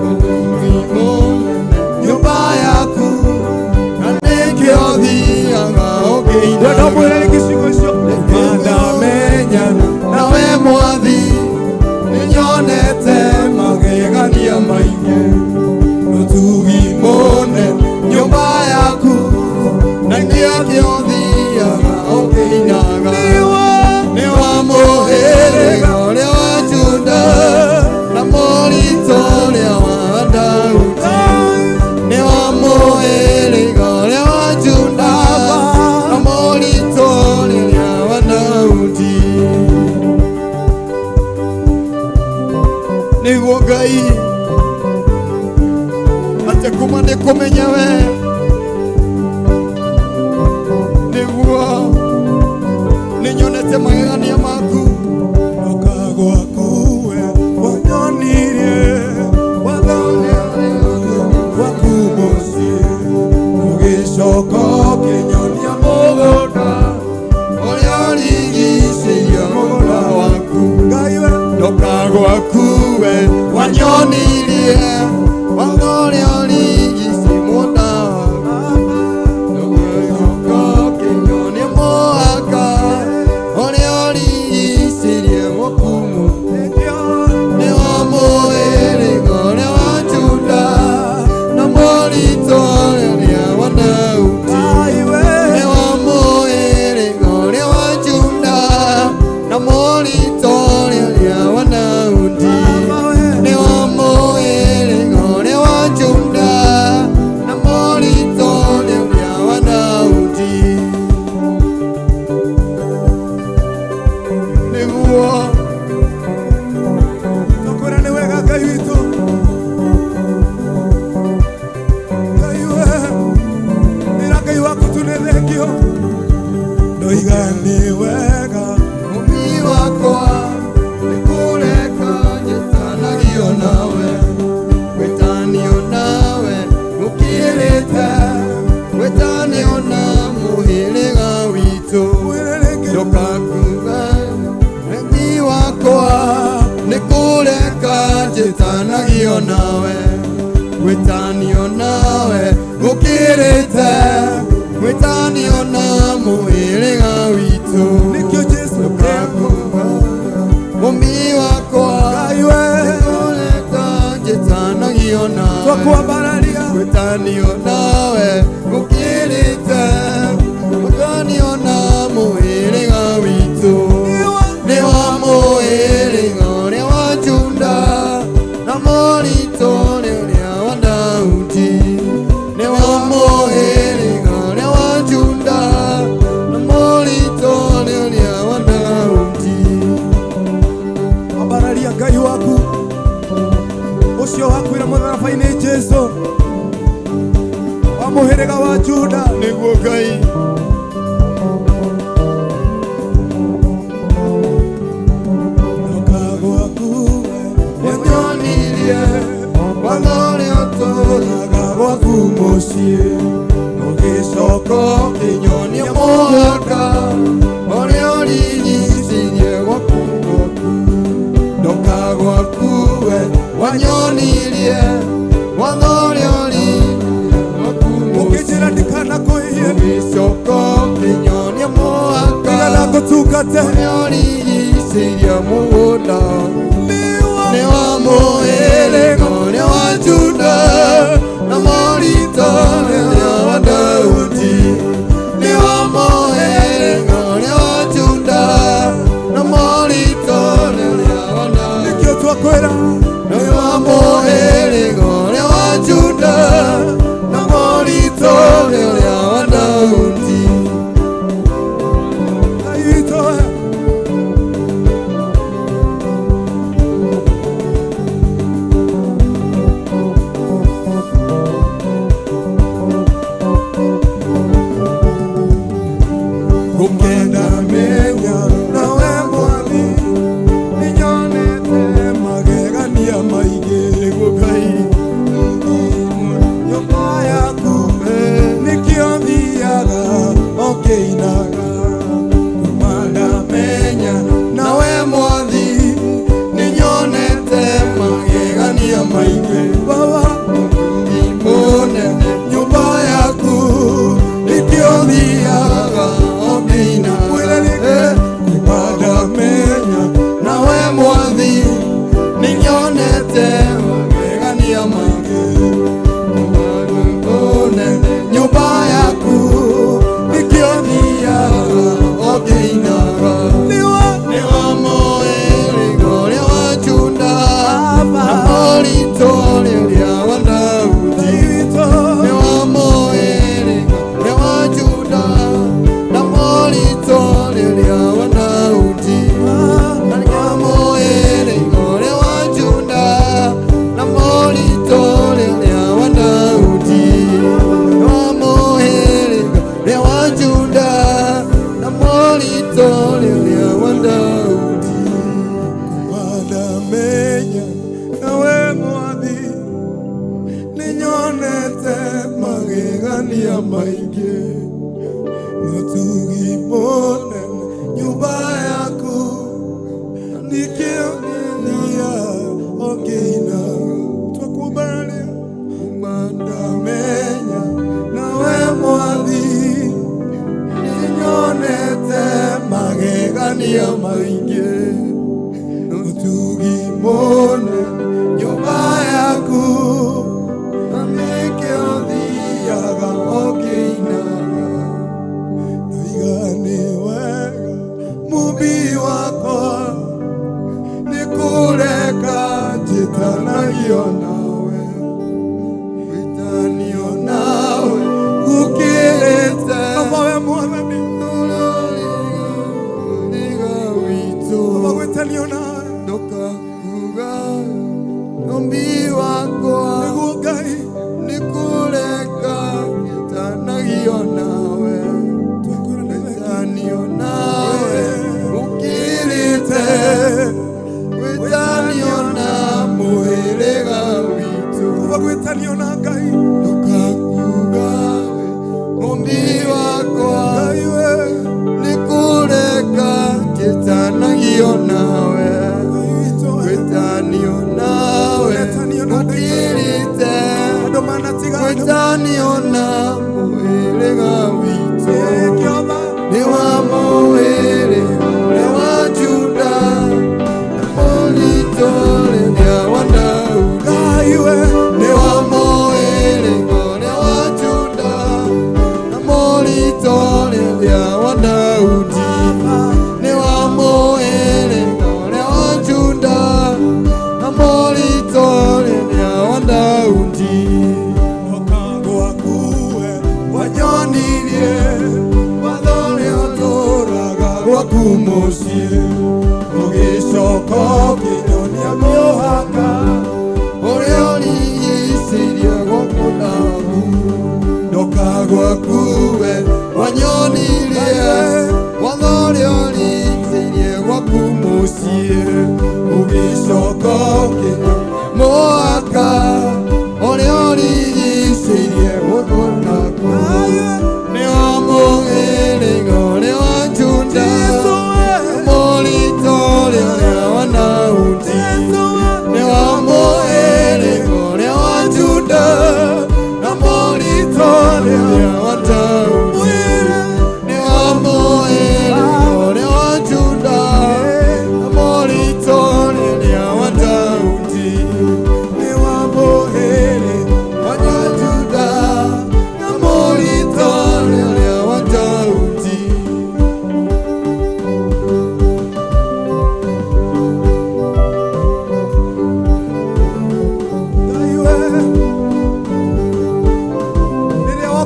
ũtugi mũnene nyũmba yaku, na nĩkĩo thiaga wenda ũkĩinaga. mwĩre gĩcigo icio Ndamenyana nawe Mwathi, nĩnyonete magegania maingĩ, ũtugi mũnene nyũmba yaku, na nĩkĩo thiaga ũkĩinaga. Nĩ wa mũhĩrĩga ũrĩa wa Juda na mũrito ũrĩa wa Daudi. Nĩ wa mũhĩrĩga ũrĩa wa Juda na mũrito ũrĩa wa Daudi. Nĩguo Ngai atĩ kuma nĩkũmenya we, nĩguo nĩnyonete magegania maku. Ndoka gwaku we wanyonirie wathone gwaku mũciĩ ũgĩcoka ũkĩnyonia mũgũnda Ũrĩa ũrigicĩirie mũgũnda waku. Ngai we Ndoka gwaku we wanyonirie watho ũrĩa ũrigicĩirie mũgũnda waku. Ũgĩcoka ũkĩnyonia mũhaka ũrĩa ũrigicĩirie mũkumu. Nĩ wa mũhĩrĩga ũrĩa wa Juda na mũrito ũrĩa wa Daudi. Ngai we Nĩ wa mũhĩrĩga ũrĩa wa Juda na mũrito ũrĩa wa Daudi. Nĩ wa mũhĩrĩga ũrĩa wa Juda na mũrito ũrĩa wa Daudi. Nĩguo tũkwĩra nĩ wega Ngai witũ Ngai we ĩra Ngai waku tu nĩ thengio ndoiga nĩ wega Mũmbi wakwa nĩkũreka njĩtanagio nawe, gwĩtanio nawe gũkĩrĩte, gwĩtanio na mũhĩrĩga witũ. Ndoka kuga mũmbi wakwa nĩkũreka njĩtanagio nawe, gwĩtanio nawe gũkĩrĩte, gwĩtanio na mũhĩrĩga witũ. nĩkĩo Jesũ Ndoka kuga mũmbi wakwa Ngai we nĩkũreka njĩtanagio nawe, twakwambararia gwĩtanio nawe gũkĩrĩte, gwĩtanio na mũhĩrĩga witũ. Nĩ wa mũhĩrĩga ũrĩa wa Juda na mũrito ũrĩa wa Daudi. Nĩ wa mũhĩrĩga ũrĩa wa Juda na mũrito ũrĩa wa Daudi. ambararia Ngai waku ũcio wakuire mũtharaba-inĩ Jesũ wa mũhĩrĩga wa Juda Nĩguo Ngai ndoka gwaku wanyonirie watho ũrĩa ũtũũraga gwaku mũciĩ, ũgĩcoka ũkĩnyonia mũhaka ũrĩa ũrigicĩirie gwaku. Ndoka gwaku we wanyonirie watho ũrĩa ũrigicĩirie gwaku mũciĩ. ũkĩnjĩra ndikanakũiye Wate Nyorigicia mũgũnda nĩ wa mũhĩrĩga ũrĩa wa Juda, na mũrito ũrĩa wa Daudi. Nĩ wa mũhĩrĩga ũrĩa wa Juda, na mũrito ũrĩa wa Daudi. Nĩkĩo twakwĩra Nĩ wa mũhĩrĩga ũrĩa wa Juda, na mũrito ũrĩa wa Daudi. aitũhe gũkenda menya nawe Mwathi, nĩnyonete magegania maingĩ. Nĩguo Ngai nyũmba yaku nĩkĩo thiaga okĩinaga. Kuma ndamenya nawe Mwathi, nĩnyonete magegania maingĩ. Baba mũnene nyũmba yaku nĩkĩo thiaga okĩinaga. Kuma ndamenya nawe Mwathi, nĩnyonete magegania maingĩ. Nyũmba yaku nĩkĩo thiaga okĩinaga. Nĩ wa mũhĩrĩga ũrĩa wa Juda, na mũrito ũrĩa wa Daudi. Nĩ wa mũhĩrĩga ũrĩa wa Juda, na mũrito ũrĩa wa Daudi. Nĩ wa mũhĩrĩga ũrĩa wa Juda, na mũrito ũrĩa wa Daudi. Nĩ wa mũhĩrĩga ũrĩa wa Juda, na mũrito ũrĩa wa Daudi. Ndamenya nawe Mwathi, nĩnyonete magegania maingĩ. Mũtugi mũnene nyũmba yaku nĩkĩo thiaga okĩinaga. Twakumbararia ndamenya nawe Mwathi, nĩnyonete magegania maingĩ. Mũtugi mũnene nyũmba yaku nĩkĩo thiaga okĩinaga. Noiga nĩ wega Mũmbi wakwa, nĩkũreka njĩtanagio nawe. Gwĩtanio nawe gũkĩrĩte Baba Mwathani, ũrĩga witũ. Baba gwĩtanio nawe ndũkakuga Mũmbi wakwa, nĩguo Ngai nĩkũreka njĩtanagio nawe. Gwĩtanio nawe gũkĩrĩte, gwĩtanio na mũhĩrĩga witũ. Baba gwĩtanio na Ngai ndũkakuga Mũmbi wakwa, Ngai we nĩkũreka njĩtanagio nawe. Gwĩtanio nawe gũkĩrĩte, gwĩtanio na mũhĩrĩga witũ. Nĩ wa mũhĩrĩga ũrĩa wa Juda, na mũrito ũrĩa wa Daudi. Nĩ wa mũhĩrĩga ũrĩa wa Juda, na mũrito ũrĩa wa Daudi. Nĩ wa mũhĩrĩga ũrĩa wa Juda, na mũrito ũrĩa wa Daudi. Guoko gwaku we wanyonirie, watho ũrĩa ũtũũraga gwaku mũciĩ. Ũgĩcoka ũkĩnyonia mũhaka ũrĩa ũrigicĩirie gwaku naku. Guoko gwaku we wanyonirie, watho ũrĩa ũrigicĩirie gwaku mũciĩ. Ũgĩcoka ũkĩnyonia mũhaka ũrĩa ũrigicĩirie gwaku naku. Nĩ wa mũhĩrĩga ũrĩa wa Juda, na mũrito ũrĩa wa Daudi. Nĩ wa mũhĩrĩga ũrĩa wa Juda, na mũrito ũrĩa wa Daudi. Nĩ wa mũhĩrĩga ũrĩa wa Juda,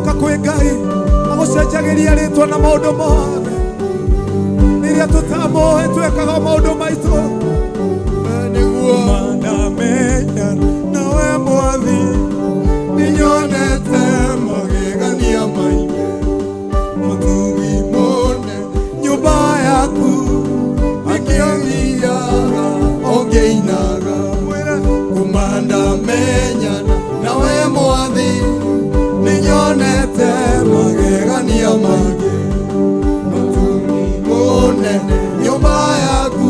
Tuoka kwĩ Ngai agũcenjagĩria rĩtwa na maũndũ mothe. Rĩrĩa tũtamũĩ twĩkaga maũndũ maitũ. Nĩguo ndamenya nawe Mwathi nĩnyonete magegania maingĩ. Mũthuuri mũne nyũmba yaku akĩthiaga ũngĩinaga. Kuma ndamenya nawe Mwathi nĩnyonete magegania maingĩ. Mũthuuri mũnene nyũmba yaku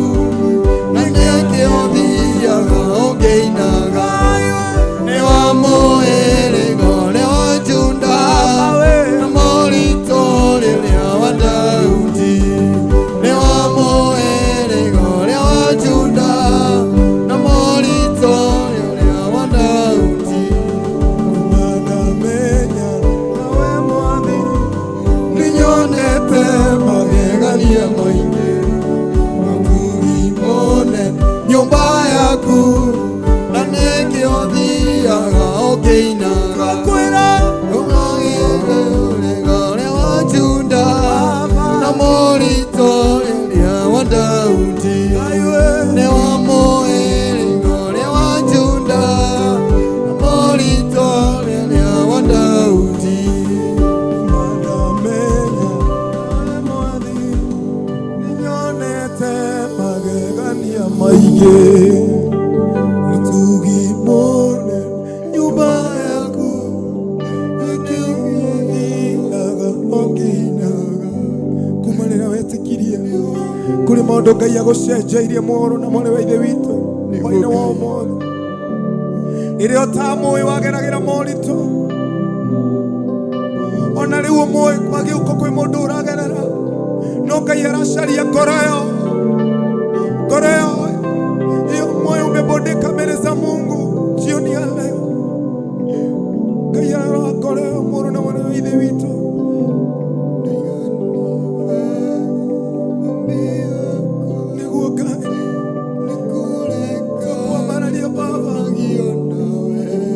akĩthiaga ũngĩinaga. Nĩ wa mũhĩrĩga ũrĩa wa Juda na mũritũ rĩrĩa wa Daudi. Nĩ wa mũhĩrĩga ũrĩa wa Juda na mũritũ rĩrĩa wa Daudi. Kuma ndamenya nawe Mwathi nĩnyonete magegania maingĩ. Mũthuuri mũnene nyũmba yaku na nĩkĩothiaga ũkĩinaga. Ũrĩa wa Juda na mũritũ rĩrĩa wa Daudi. Nĩ wa mũhĩrĩga ũrĩa wa Juda na mũritũ rĩrĩa wa Daudi. Ndamenya Mwathi nĩnyonete magegania maingĩ. Mũthuuri mũnene nyũmba yaku akĩthiaga ũngĩinaga. Kuma rĩrĩa wetĩkirie kũrĩ maũndũ Ngai agũcenjeirie mũhoro na mwarĩ wa Ithe witũ hwaĩ-inĩ wa ũmũthĩ. Rĩrĩa ũtamũĩ wageragĩra moritũ, ona rĩu ũmũĩ kwagĩũka kwĩ mũndũ ũragerera, no Ngai aracaria ngoro ĩyo. Ngoro hiyo moyo umebondeka mbele za Mungu jioni ya leo. Ngai aroa ngoro ĩyo mũrũ na mwarĩ wa Ithe witũ. Nĩguo Ngai nĩkũambararia Baba.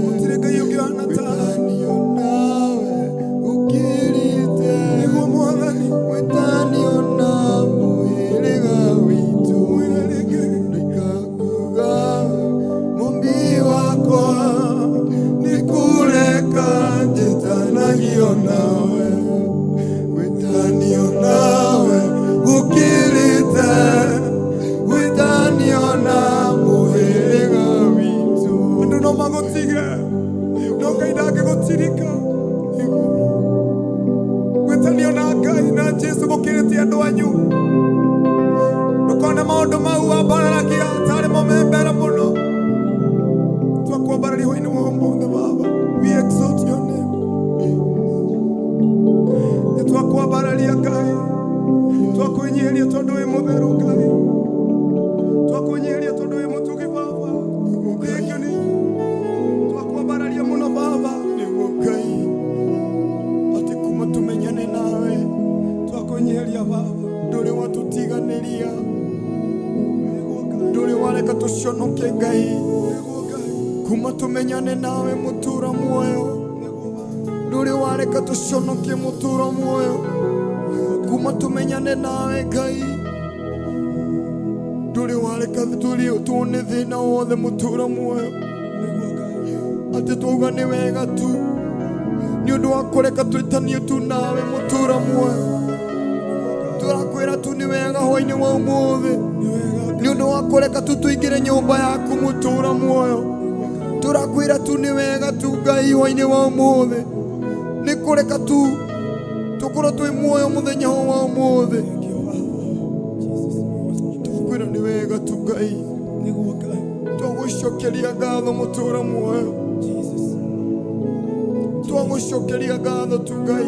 Gũtirĩ Ngai ũngĩ ũhana tawe. Nĩguo Mwathani gwĩtanio na Ngai na Jesũ gũkĩrĩtie andũ anyu. Ndũkone maũndũ mau wambararagia tarĩ mo me mbere mũno. Twakwambararia hwaĩ-inĩ wa ũmũthĩ Baba. We exalt your name. Nĩtwakwambararia Ngai. Twakwĩnyihĩria tondũ wĩ mũtheru Ngai. Twakwĩnyihĩria tondũ wĩ mũtugi Baba. Thengio nĩ twakwambararia mũno Baba. Nĩguo Ngai atĩ kuma tũmenyane nawe twakwĩnyihĩria Baba. Ndũrĩ watũtiganĩria. Ndũrĩ wareka tũconoke Ngai. Kuma tũmenyane nawe mũtũũra muoyo. Ndũrĩ wareka tũconoke mũtũũra muoyo. Kuma tũmenyane nawe Ngai. Ndũrĩ wareka tuone thĩna wothe mũtũũra muoyo. Atĩ twauga nĩ wega tu nĩ ũndũ wa kũreka twĩtanie tu nawe mũtũũra muoyo. Tũrakwĩra tu nĩ wega hwaĩ-inĩ wa ũmũthĩ nĩ ũndũ wa kũreka tu tũingĩre nyũmba yaku mũtũũra muoyo. Tũrakwĩra tu nĩ wega tu Ngai hwaĩ-inĩ wa ũmũthĩ nĩ kũreka tu tũkorwo twĩ muoyo mũthenya wa ũmũthĩ. Tũkwĩra nĩ wega tu Ngai. Twagũcokeria ngatho mũtũũra muoyo. Twagũcokeria ngatho tu Ngai.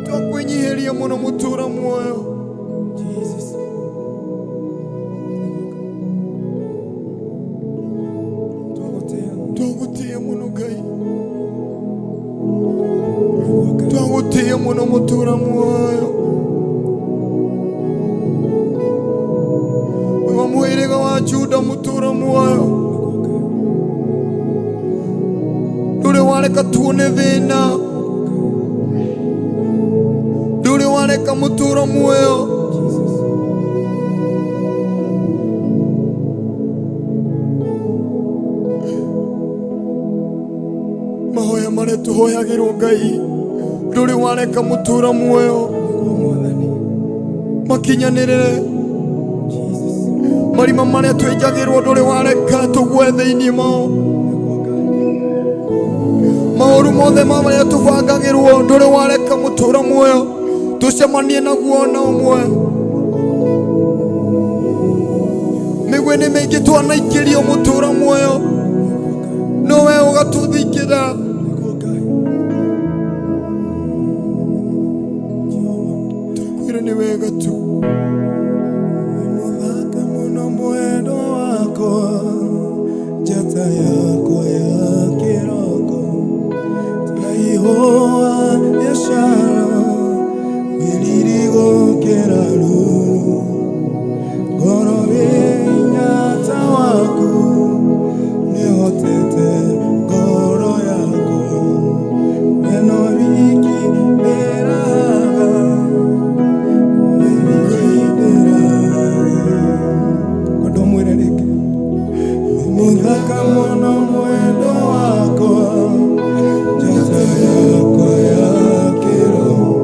Twakwĩnyihĩria mũno mũtũũra muoyo. Twagũtĩĩa mũno Ngai. Twagũtĩĩa mũno mũtũũra muoyo. Wa mũhĩrĩga wa Juda mũtũũra muoyo. nduri wareka tuone thina, nduri wareka muturo muoyo. Mahoya maria tuhoyagirwo Ngai, nduri wareka muturo muoyo makinyanirire. Marima maria twenjagirwo nduri wareka tugwe thiini mao. Maũru mothe maria tubangagirwo nduri wareka muturo muoyo tucemanie naguo na ũmwe. Mĩguĩ nĩ mĩingĩ twanaikirio muturo muoyo, no we ũgatuthikĩra. Tũkwĩre nĩ wega tu. Mũthaka mũno mwendo wakwa, njata yakwa ya kĩroko, ta ihũa rĩa Shara, wĩriri gũkĩra ruru. Ngoro wĩnyata waku, nĩhotete ngoro yakwa, weno wiki ndĩraga, mũthaka mũno mwendo wakwa, njata yakwa ya kĩroko,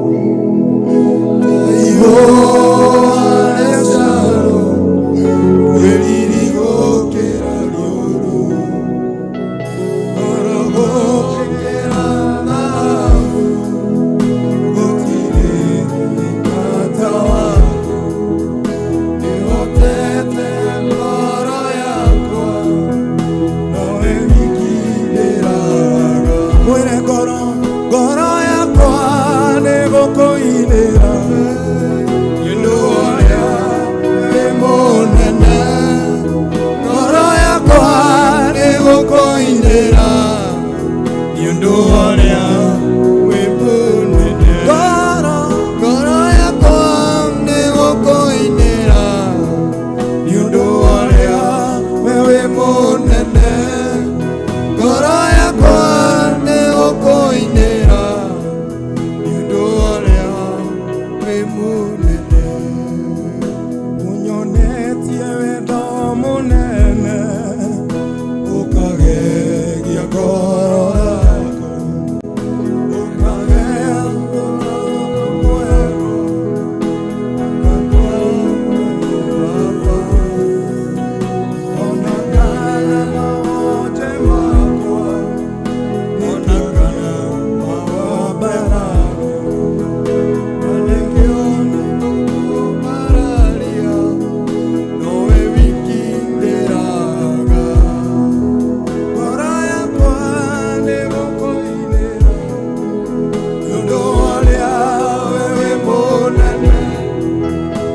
ta ihũa rĩa Shara, wĩriri gũkĩra rũũru. Ngoro gũkĩra thahabu, gũtirĩ mũthaka waku, nĩhotete ngoro yakwa, nowe wiki ndĩraga. Mwĩre ngoro yakwa nĩgũkũinĩra, nĩũndũ ũrĩa wĩ mũnene. Ngoro yakwa nĩgũkũinĩra, nĩũndũ ũrĩa wĩ mũnene. Ngoro yakwa nĩgũkũinĩra, nĩũndũ ũrĩa wĩ mũnene. Ngoro yakwa nĩgũkũinĩra, nĩũndũ ũrĩa wĩ mũnene. Ũnyonetie wendo mũnene, ũkagegia ngoro yakwa, ũkagegia ngoro mwego, ona kana mawote makwa, ona kana mawabarani, manekioni kukubararia, nowe wiki ndĩraga. Ngoro yakwa nĩgũkũinĩra, nĩũndũ ũrĩa wĩ mũnene.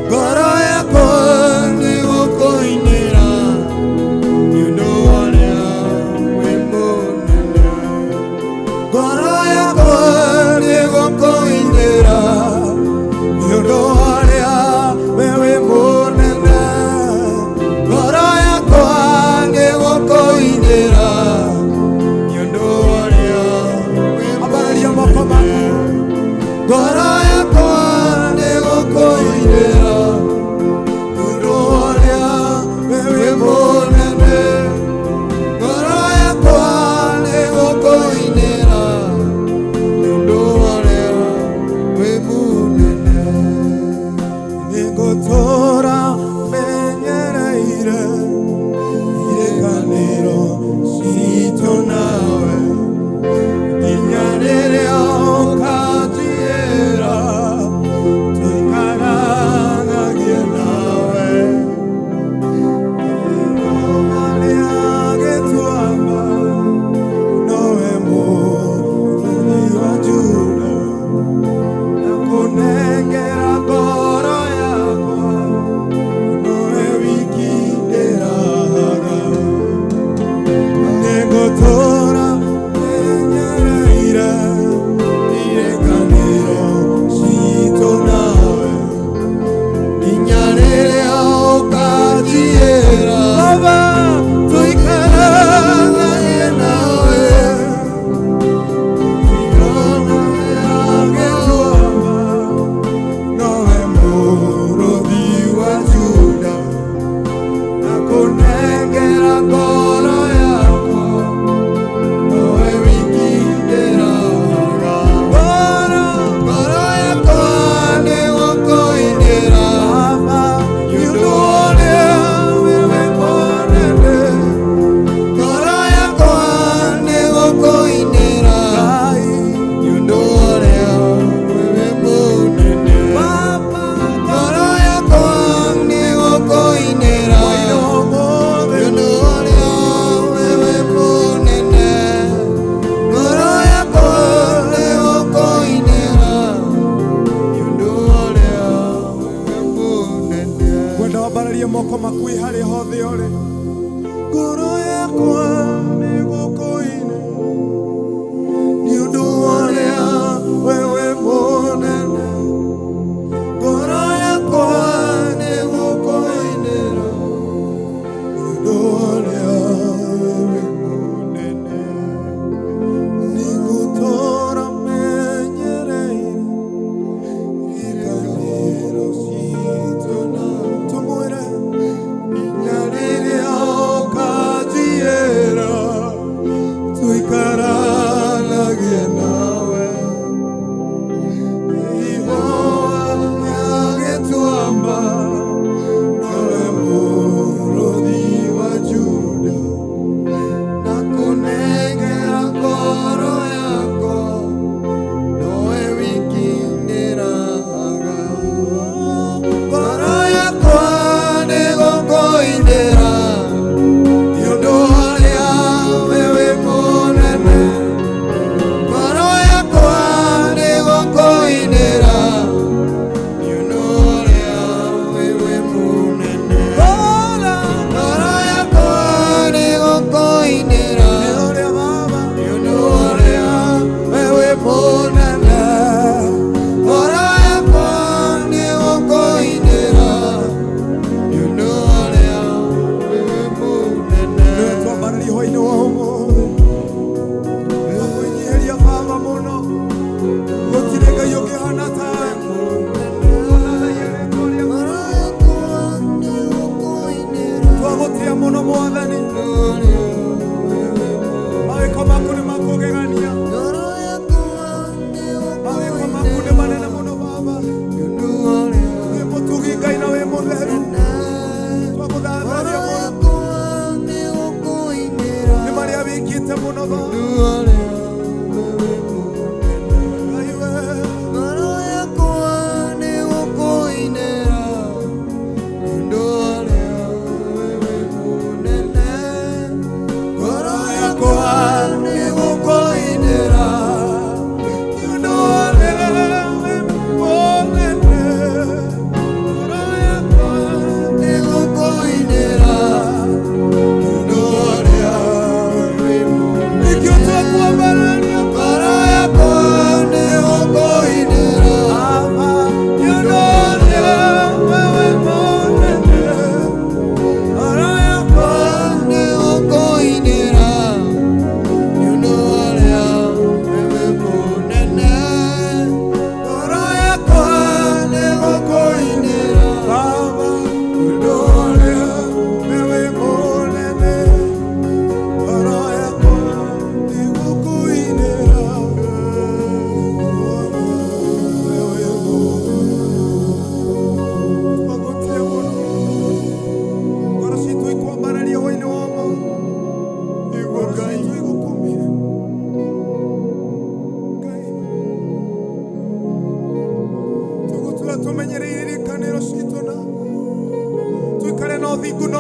Ngoro yakwa nĩgũkũinĩra, nĩũndũ ũrĩa wĩ mũnene. Ngoro yakwa nĩgũkũinĩra, nĩũndũ ũrĩa wĩ mũnene. Ngoro yakwa nĩgũkũinĩra, nĩũndũ ũrĩa wĩ ambararia moko maku. Ngoro yakwa nĩgũkũinĩra, nĩũndũ ũrĩa wĩ mũnene. Ngoro yakwa nĩgũkũinĩra,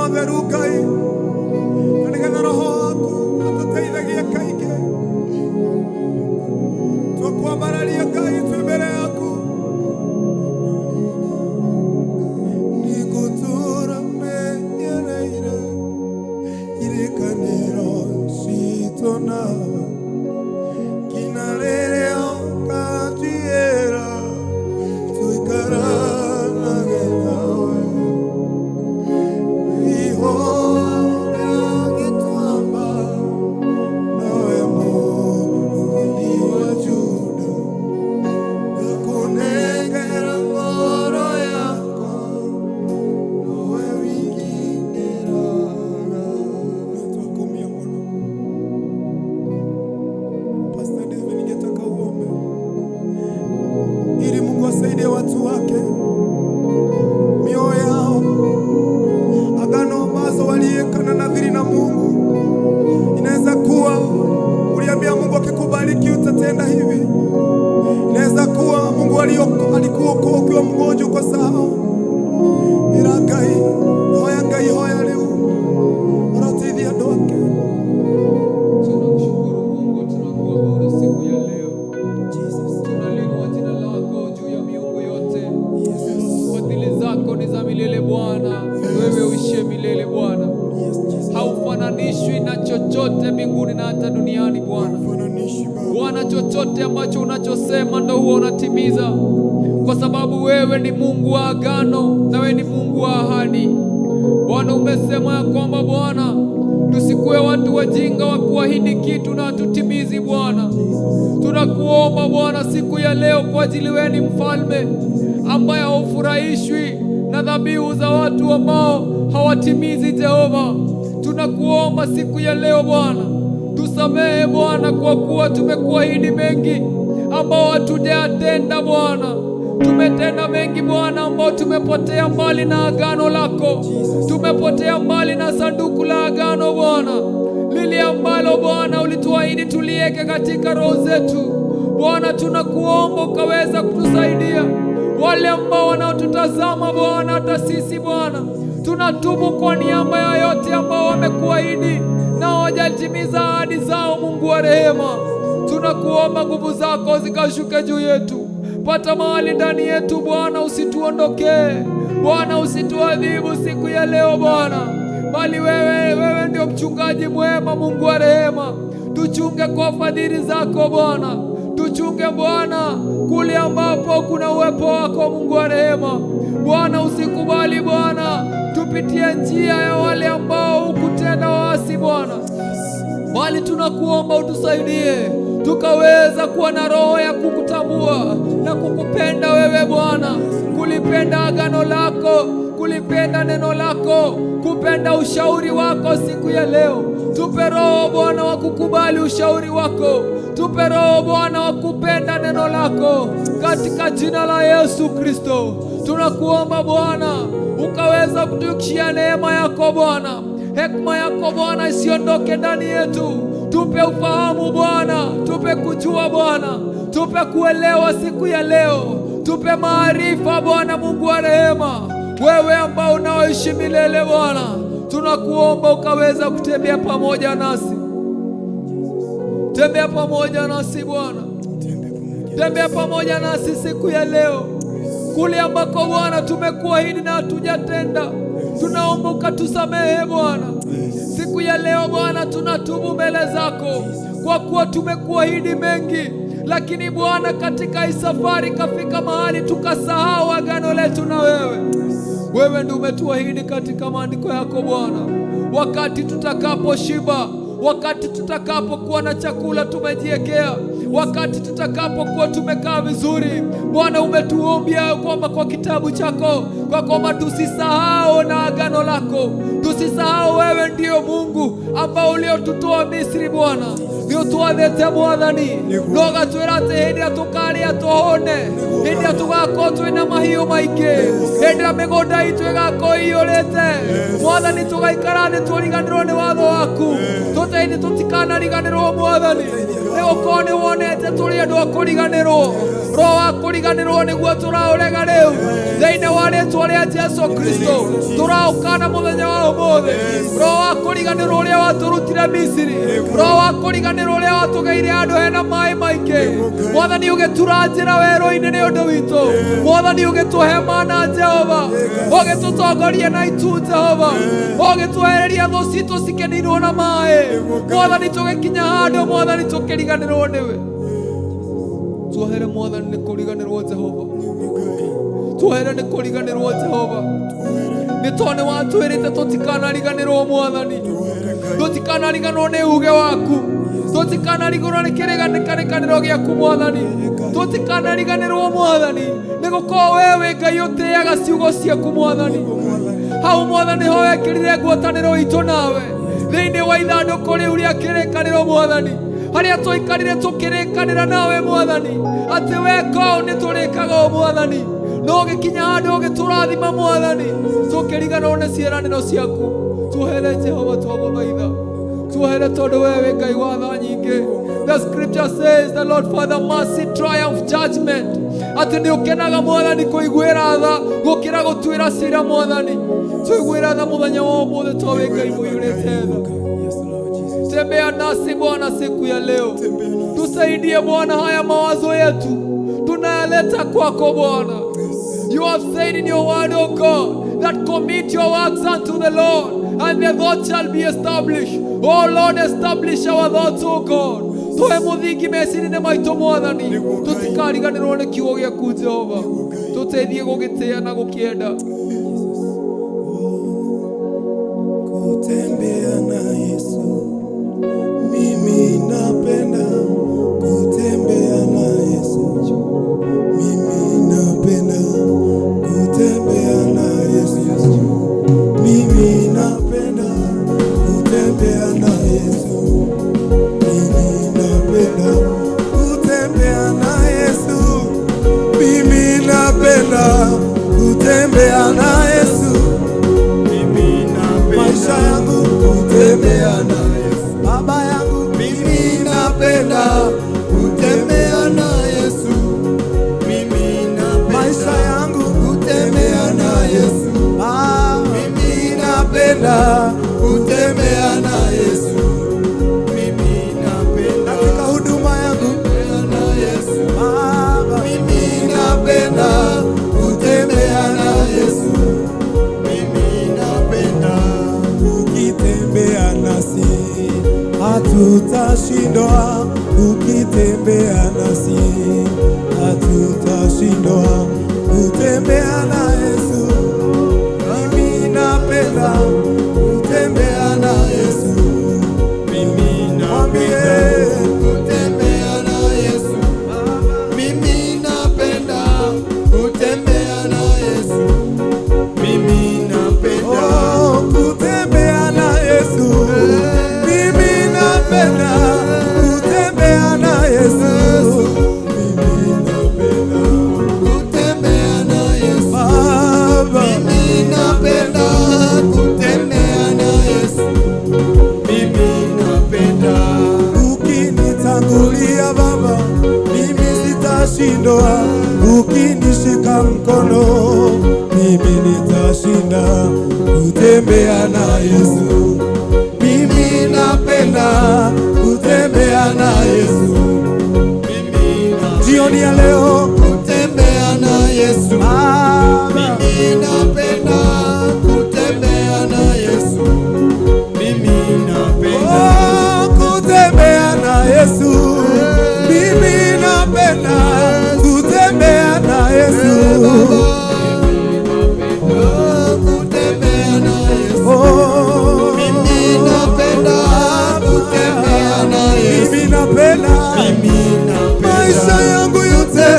ũtheru Ngai, na nĩgetha Roho waku ũtũteithagie kaingĩ. Twakwambararia Ngai twĩ mbere yaku, nĩngũtũũra menyereire irikanĩro citũ nawe, nginya rĩrĩa ũkanjiyĩra tũikaranage nawe. Ihooya gĩtuamba nawe mũrũthi wa Juda, ngakũnengera ngoro yakwa nawe wingindĩraga. Nĩtwakumia mũno. Pastor David, ningetaka uombe ili Mungu asaidie watu wake, mioyo yao, agano ambazo waliweka na nadhiri na Mungu. Inaweza kuwa uliambia Mungu akikubariki utatenda hivi. Inaweza kuwa Mungu alikuokoa ukiwa mgonjwa kwa sahau. Ila Ngai hoya leo unateithia andũ ake. Tunamshukuru Mungu, tunakuabudu siku ya leo. Tunalinua jina lako juu ya miungu yote. Fadhili zako ni za milele Bwana, wewe uishie milele Bwana. Haufananishwi na chochote mbinguni na hata duniani Bwana. Bwana, chochote ambacho unachosema ndio huwa unatimiza, kwa sababu wewe ni Mungu wa agano na wewe ni Mungu wa ahadi. Bwana, umesema ya kwamba Bwana, tusikuwe watu wajinga wa kuahidi kitu na hatutimizi Bwana. Tunakuomba Bwana siku ya leo kwa ajili wewe ni mfalme ambaye haufurahishwi na dhabihu za watu ambao hawatimizi Jehova. Tunakuomba siku ya leo Bwana, tusamehe Bwana, kwa kuwa tumekuahidi mengi ambao hatujayatenda Bwana. Tumetenda mengi Bwana ambao tumepotea mbali na agano lako. Tumepotea mbali na sanduku la agano Bwana, lile ambalo Bwana ulituahidi tuliweke katika roho zetu. Bwana, tunakuomba ukaweza kutusaidia. Wale ambao wanaotutazama Bwana, hata sisi Bwana, tunatubu kwa niaba ya yote ambao wamekuahidi na hawajatimiza ahadi zao. Mungu wa rehema, tunakuomba nguvu zako zikashuke juu yetu. Pata mahali ndani yetu Bwana, usituondokee Bwana, usituadhibu siku ya leo Bwana, bali wewe ndio mchungaji mwema. Mungu wa rehema, tuchunge kwa fadhili zako Bwana, tuchunge Bwana kule ambapo kuna uwepo wako. Mungu wa rehema Bwana, usikubali Bwana tupitie njia ya wale ambao hukutenda waasi Bwana, bali tunakuomba utusaidie tukaweza kuwa na roho ya kukutambua na kukupenda wewe Bwana, kulipenda agano lako, kulipenda neno lako, kupenda ushauri wako siku ya leo. Tupe roho Bwana wa kukubali ushauri wako, tupe roho Bwana wa kupenda neno lako, katika jina la Yesu Kristo. Tunakuomba Bwana ukaweza kutukishia neema yako Bwana, hekima yako Bwana isiondoke ndani yetu. Tupe ufahamu Bwana, tupe kujua Bwana, tupe kuelewa siku ya leo, tupe maarifa Bwana. Mungu wa rehema, wewe ambao unaoishi milele Bwana, tunakuomba ukaweza kutembea pamoja nasi. Tembea pamoja nasi Bwana, tembea pamoja nasi siku ya leo, kule ambako Bwana tumekuahidi na hatujatenda. Tunaomba ukatusamehe Bwana siku ya leo Bwana, tunatubu mbele zako kwa kuwa tumekuahidi mengi, lakini Bwana katika hii safari kafika mahali tukasahau agano letu na wewe. Wewe ndio umetuahidi katika maandiko yako Bwana, wakati tutakaposhiba, wakati tutakapokuwa na chakula tumejiwekea, wakati tutakapokuwa tumekaa vizuri Bwana, umetuombia kwamba kwa kitabu chako kwa kwamba tusisahau na agano lako, tusisahau wewe ndio Mungu ambao uliotutoa Misri Bwana. nĩ ũtwathĩte Mwathani, na ũgatwĩra atĩ hĩndĩ ĩrĩa tũkarĩa tũhũne, hĩndĩ ĩrĩa tũgakorwo twĩna mahiũ maingĩ, hĩndĩ ĩrĩa mĩgũnda itũ ĩgakorwo ĩiyũrĩte, Mwathani tũgaikara thĩ tũriganĩrwo nĩ watho waku, tũteithie tũtikanariganĩrwo Mwathani, nĩ gũkorwo nĩ wonete tũrĩ andũ a kũriganĩrwo. Roho wa kũriganĩrwo nĩguo tũraũrega rĩu thĩinĩ wa rĩĩtwa rĩa Jesũ Kristo, tũraũkana mũthenya wa ũmũthĩ. Roho wa kũriganĩrwo ũrĩa watũrutire Misiri, roho wa kũriganĩrwo ũrĩa watũgeire handũ hena maĩ maingĩ, Mwathani ũgĩtura njĩra werũ-inĩ nĩ ũndũ witũ, Mwathani ũgĩtũhe mana Jehova, ũgĩtũtongoria na itu Jehova, ũgĩtwehereria thũ citũ cikĩninwo na maĩ, Mwathani tũgĩkinya handũ Mwathani tũkĩriganĩrwo nĩwe. Tuohere Mwathani nĩ kũriganĩrwo Jehova, tuohere nĩ kũriganĩrwo Jehova, nĩ tondũ nĩ watwĩrĩte tũtikanariganĩrwo Mwathani, tũtikanariganĩrwo nĩ uge waku, tũtikanariganĩrwo nĩ kĩrĩkanĩro gĩaku Mwathani, tũtikanariganĩrwo Mwathani, nĩ gũkorwo wee wĩ Ngai ũtĩaga ciugo ciaku Mwathani. Hau Mwathani ho wekĩrire ngwatanĩro itũ nawe thĩinĩ wa ithandũkũ rĩu rĩa kĩrĩkanĩro Mwathani, harĩa tũikarire tũkĩrĩkanĩra nawe Mwathani, atĩ we Ngoo nĩ tũrĩkaga Mwathani, no ũgĩkinya handũ ũgĩtũrathima Mwathani, tũkĩriganĩrwo nĩ ciĩranĩro ciaku. Tuohere Jehova twagũthaitha, tuohere tondũ we wĩ Ngai wa tha nyingĩ. The scripture says the Lord Father mercy triumph judgment, atĩ nĩ ũkenaga Mwathani kũiguĩra tha gũkĩra gũtuĩra cira Mwathani. Tũiguĩra tha mũthenya wa ũmũthĩ tondũ wĩ Ngai mũiyũrĩte tha. Tembea nasi Bwana siku ya leo, tusaidie Bwana, haya mawazo yetu tunayaleta kwako Bwana. You have said in your word, O God, that commit your works unto the Lord and their thoughts shall be established. Oh Lord, establish our thoughts, O God. Tuhe mũthingi meciria-inĩ maitũ Mwathani, tũtikariganĩrwo nĩ kiugo gĩaku Jehova, tũteithie gũgĩtĩa na gũkĩenda. Kutembea na Yesu, mimi napenda kutembea na Yesu, mimi napenda kutembea na Yesu, mimi napenda kutembea na Yesu, mimi napenda kutembea na Yesu, mimi napenda kutembea na Yesu, mimi napenda maisha yangu kutembea na Yesu, baba yangu mimi napenda kutembea na Yesu, mimi napenda maisha yangu kutembea na Yesu, mimi napenda kutembea na Yesu, mimi napenda katika huduma yangu kutembea na Yesu, baba mimi napenda kutembea na Yesu, mimi napenda. Ukitembea nasi hatutashindwa, ukitembea nasi hatutashindwa, kutembea na Yesu, mimi napenda kutembea na Yesu, mimi napenda kutembea na Yesu, mimi napenda kutembea na Yesu, mimi napenda kutembea na Yesu, mimi napenda kutembea na Yesu, mimi napenda kutembea na Yesu, baba mimi napenda kutembea na Yesu, mimi napenda. Ukinitangulia baba mimi sitashindwa, ukinishika mkono mimi nitashinda, kutembea na Yesu, mimi napenda kutembea na Yesu, mimi napenda jioni ya leo kutembea na Yesu, mimi napenda kutembea na Yesu, mimi napenda kutembea na Yesu, mimi napenda kutembea na Yesu, kutembea na Yesu, mimi napenda kutembea na Yesu, mimi napenda maisha yangu yote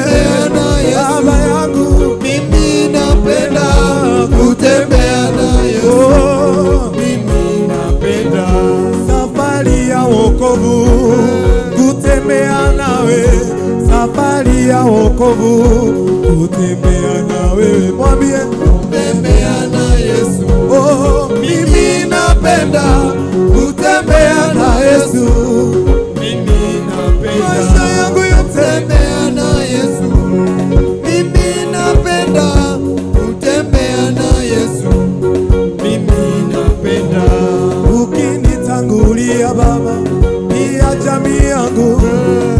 safari ya wokovu, kutembea na wewe. Mwambie kutembea na Yesu. Oh, mimi napenda kutembea na Yesu. Mimi napenda maisha yangu yote kutembea na Yesu. Mimi napenda kutembea na Yesu. Mimi napenda ukinitangulia Baba, pia jamii yangu,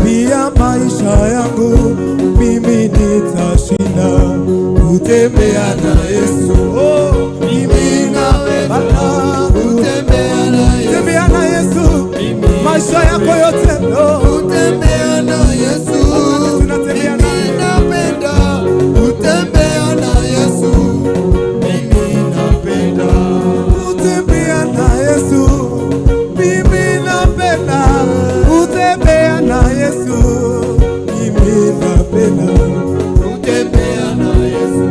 pia maisha yangu, mimi nitashinda kutembea na Yesu. Oh, mimi napenda kutembea na Yesu. Kutembea na Yesu maisha yako yote. Oh, kutembea na Yesu. Tunatembea na Yesu. Napenda kutembea na Yesu. Mimi napenda kutembea na Yesu. Mimi napenda kutembea na Yesu. Mimi napenda kutembea na Yesu.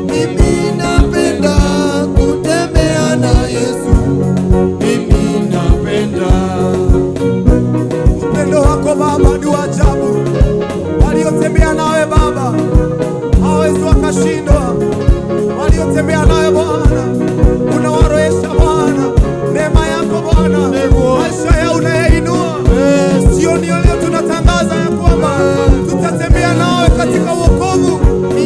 Mimi napenda kutembea na Yesu. Mimi napenda upendo wako Baba ni wa ajabu. Waliotembea nawe Baba hawezi wakashindwa. Waliotembea nawe Bwana unawaroesha Bwana. Neema yako Bwana maisha yao unayainua. Jioni leo tunatangaza ya kwamba tutatembea nawe katika wokovu.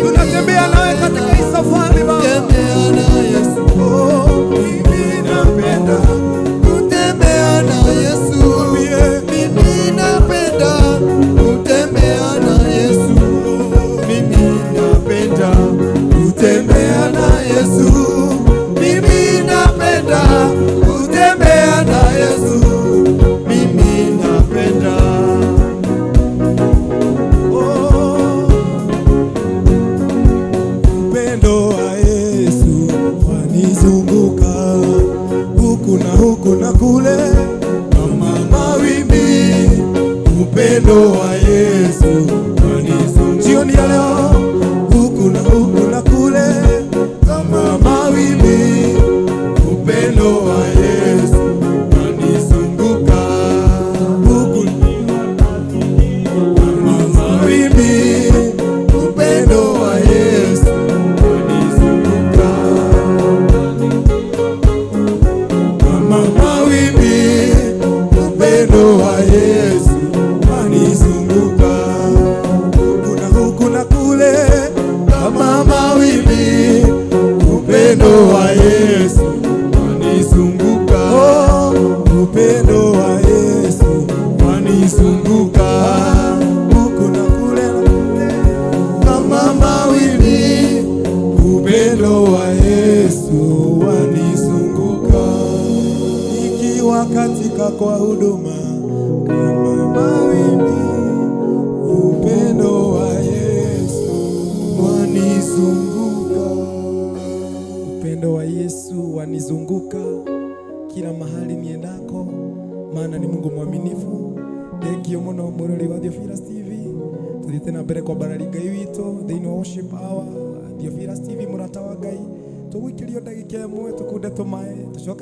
Tunatembea nawe katika hii safari Baba. Kutembea na Yesu. Oh, mimi napenda kutembea na Yesu. Mimi napenda kutembea na Yesu. Mimi napenda kutembea na Yesu. Mimi napenda kutembea na Yesu. Mimi napenda upendo wa Yesu wanizunguka huku na huku na kule kama mawimbi. Upendo wa Yesu wanizunguka jioni ya leo huku na huku na kule kama mawimbi. Upendo wa Yesu wanizunguka huku kama mawimbi. Upendo wa Yesu wanizunguka kama mawimbi. Upendo wa Yesu wanizunguka huku na huku na kule kama mawimbi. Upendo wa Yesu wanizunguka. Oh, upendo wa Yesu wanizunguka huku na kule kama mawimbi. Upendo wa Yesu wanizunguka. Nikiwa katika kwa huduma kama mawimbi. Upendo wa Yesu wanizunguka. Upendo wa Yesu wanizunguka kila mahali niendako, maana ni Mungu mwaminifu. Thank muno murori wa Theophilus TV. Tuthiite na mbere kwa barari Ngai witu thiini wa worship hour. Theophilus TV murata wa Ngai. Tugwikirio ndagika imwe tukunde tumae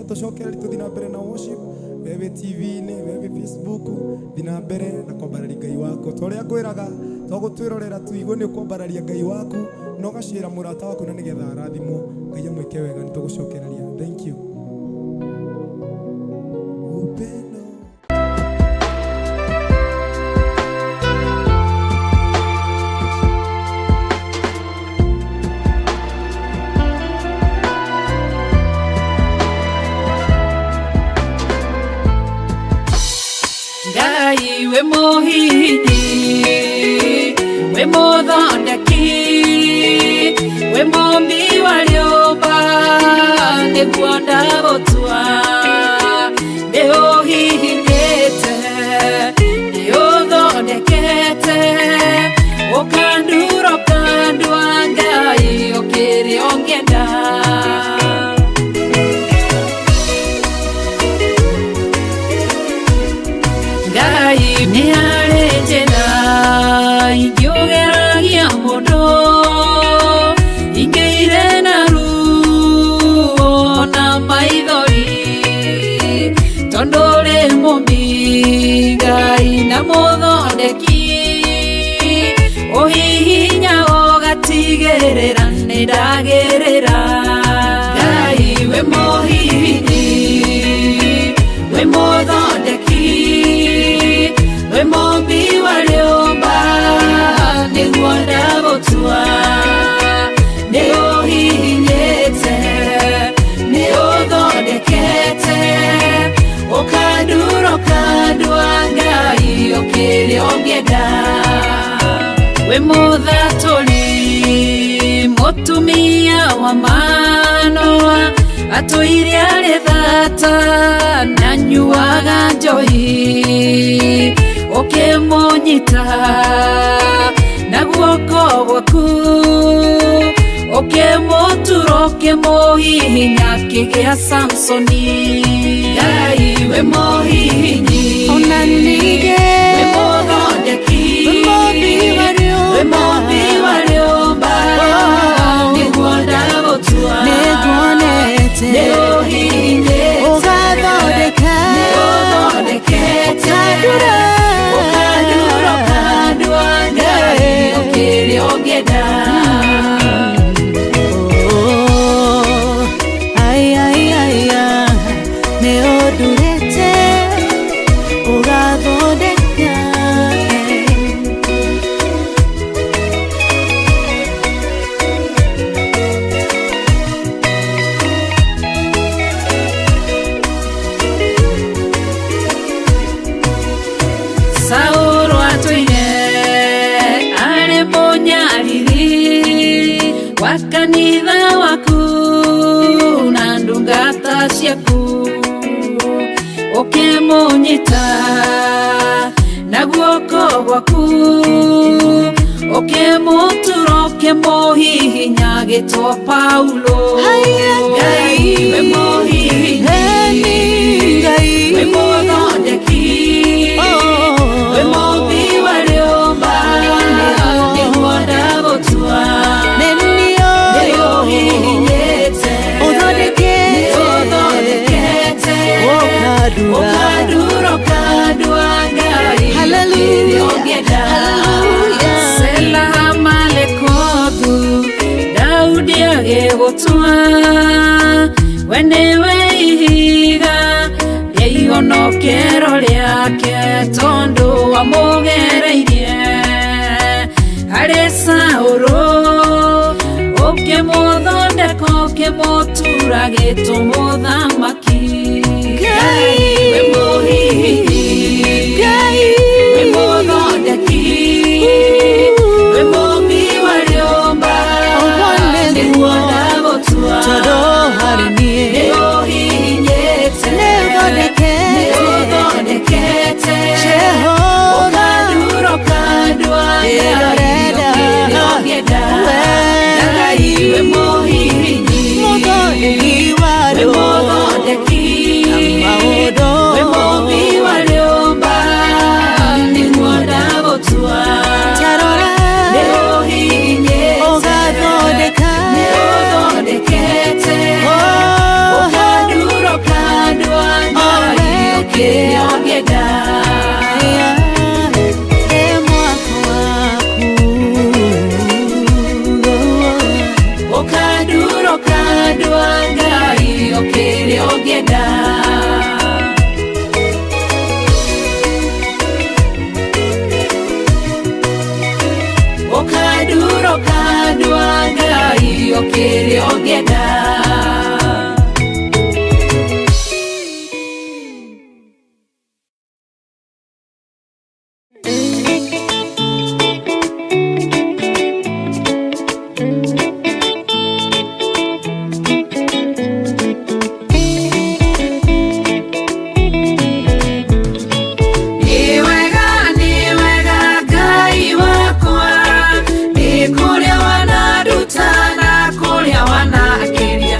tucoke tuthi na mbere na worship. Wewe TV-inĩ, wewe Facebook, thiĩ na mbere na kwambararia Ngai waku. Ta ũrĩa ngwĩraga twagũtwĩrorera tuigwe nĩ kwambararia Ngai waku na ũgacĩra mũrata waku na nĩgetha arathimwo. Ngai amwĩke wega, nĩ tũgũcokereria. Thank you. Upendo Ngai we mohidi, we mothondeki, we mombi wa nyũmba, nĩguo ndagũtua, nĩũhihinyĩte, nĩũthondekete, ũkandura ũkandua Ngai ũkĩrĩa ũngĩenda. Ngai nĩ arĩ njĩra ingĩũgeragia mũndũ, ingĩire na ruo na maithori, ũhihinya ũgatigĩrĩra nĩndagĩrĩra. Ngai we mũhihinyi, we mũthondeki, we mũmbi wa rĩũmba, nĩguo ndagũtua. Nĩ ũhihinyĩte, nĩ ũthondekete, ũkandura ũkandua Ngai ũkĩrĩa ũngĩenda. We mũthatũri, mũtumia wa Manoa, atũire arĩ thata na nyuaga njohi, ũkĩmũnyita na guoko gwaku, ũkĩmũtura ũkĩmũhihinya akĩgĩa Samsoni. Ngai we mũhihinyi, ona ningĩ we mũthondeki, we mũmbi wa rĩũmba, nĩguo ndagũtua. Nĩguonete, nĩ ũhihinyĩte, ũgathondeka, nĩ ũthondekete, ũkandura ũkandua Ngai ũkĩrĩa ũngĩenda. Saũlũ atũire arĩ mũnyariri wa kanitha waku na ndungata ciaku, ũkĩmũnyita na guoko gwaku, ũkĩmũtura ũkĩmũhihinya agĩtwo Paulo. Ngai we mũhihinyi, we mũthondeki, we mũmbi wa rĩũmba, nĩguo ndagũtua. Nĩ ũhihinyĩte, ũthondekete, ũkandura ũkandua Ngai ũkĩrĩa ũngĩenda. Selaha malekothu, Daudi agĩgũtua. We nĩwe ihiga rĩa ihonokero rĩake, tondũ wamũgereirie harĩ Saũlũ, ũkĩmũthondeka ũkĩmũtura agĩtwo mũthamaki. Ngai we mũhihinyi, we mũthondeki, we mũmbi wa rĩũmba, nĩguo ndagũtua. Nĩ ũhihinyĩte, nĩ ũthondekete, ũkandura ũkandua Ngai ũkĩrĩa ũngĩenda. Ngai we mũhihinyi, we mũthondeki, we mũmbi wa rĩũmba, nĩguo ndagũtua. Nĩ ũhihinyĩte, nĩ ũthondekete, ũkandura ũkandua Ngai ũkĩrĩa ũngĩenda. Ũkandura ũkandua Ngai ũkĩrĩa ũngĩenda. Ũkandura ũkandua Ngai ũkĩrĩa ũngĩenda. Kũrĩa wanaruta na kũrĩa wanakĩria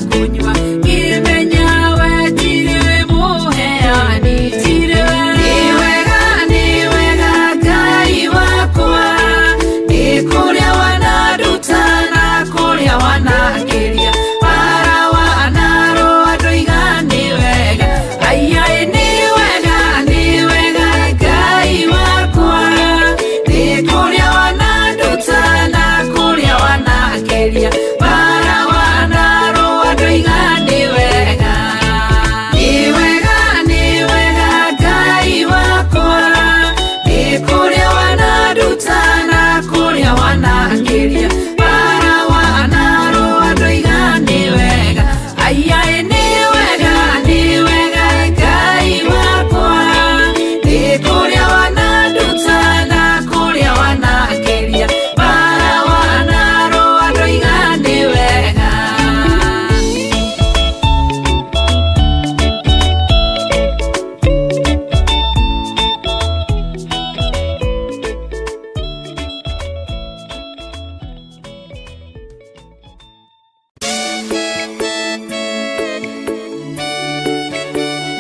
kunywa kimenya we tiriwe muheani tiriwe ni wega Ngai wakwa ni kuria wanadutana kuria wanakiria para wanaro adoiga ni wega ayai ni wega Ngai wakwa ni kuria wanadutana kuria wanakiria para wanaro adoiga ni wega Ngai wakwa ni kuria wanadutana kuria wanakiria para wanaro adoiga ni wega ayai ni wega Ngai wakwa ni kuria wanadutana kuria wanakiria para wanaro adoiga ni wega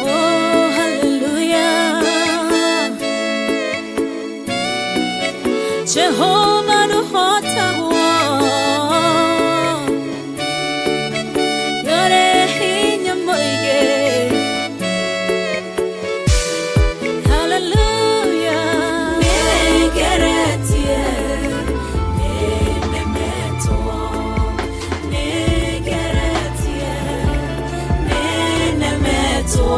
Oh, hallelujah. Jehovah no hotagwo. Yore hinya moige. Hallelujah. Negeretie. Nenemeto. Negeretie. Nenemeto.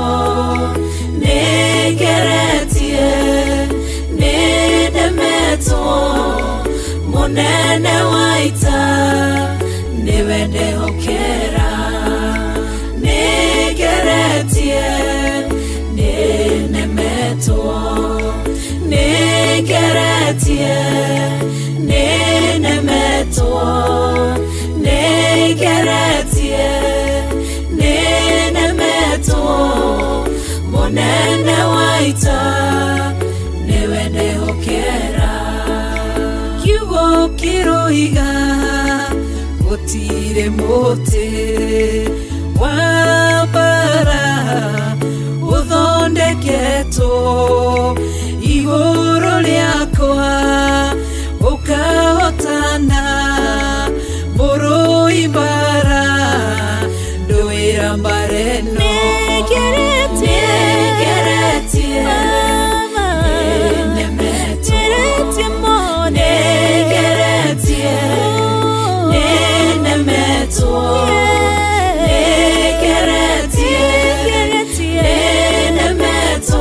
Negeretie. Nenemeto. Munene waita niwende hokera negeretie nenemeto negeretie nenemeto negeretie nenemeto munene waita niwende hokera kiugo kiroiga gutire muti wa bara uthondeketwo iguru riakwa ukahotana murui bara nduira mbareno negeretie nenemeto negeretie nenemeto negeretie nenemeto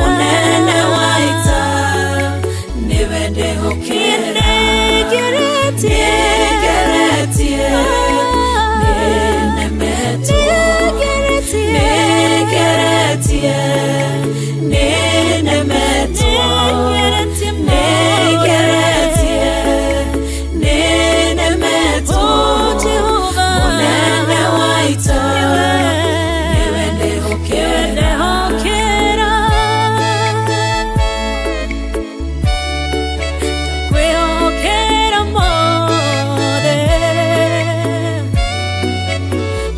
munene waita niwende hokera negeretie nenemeto negeretie nenemeto negeretie nenemeto munene waita niwende hokera kwehokera mothe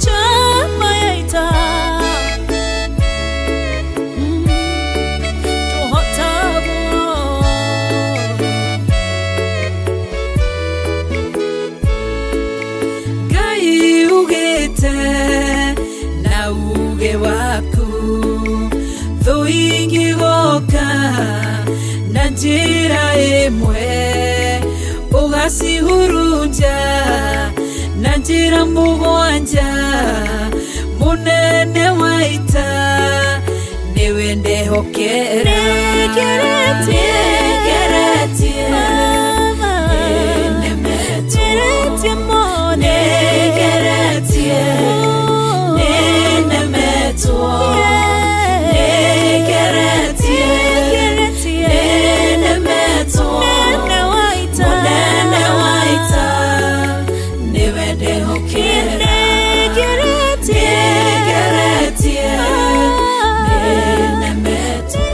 chama yaita Ngai ugite na uge waku thuingi goka na njira imwe ugacihurunja na njira mugwanja munene waita niwende hokera negeretie nenemeto negeretie nenemeto negeretie nenemeto munene waita niwende hokera negeretie nenemeto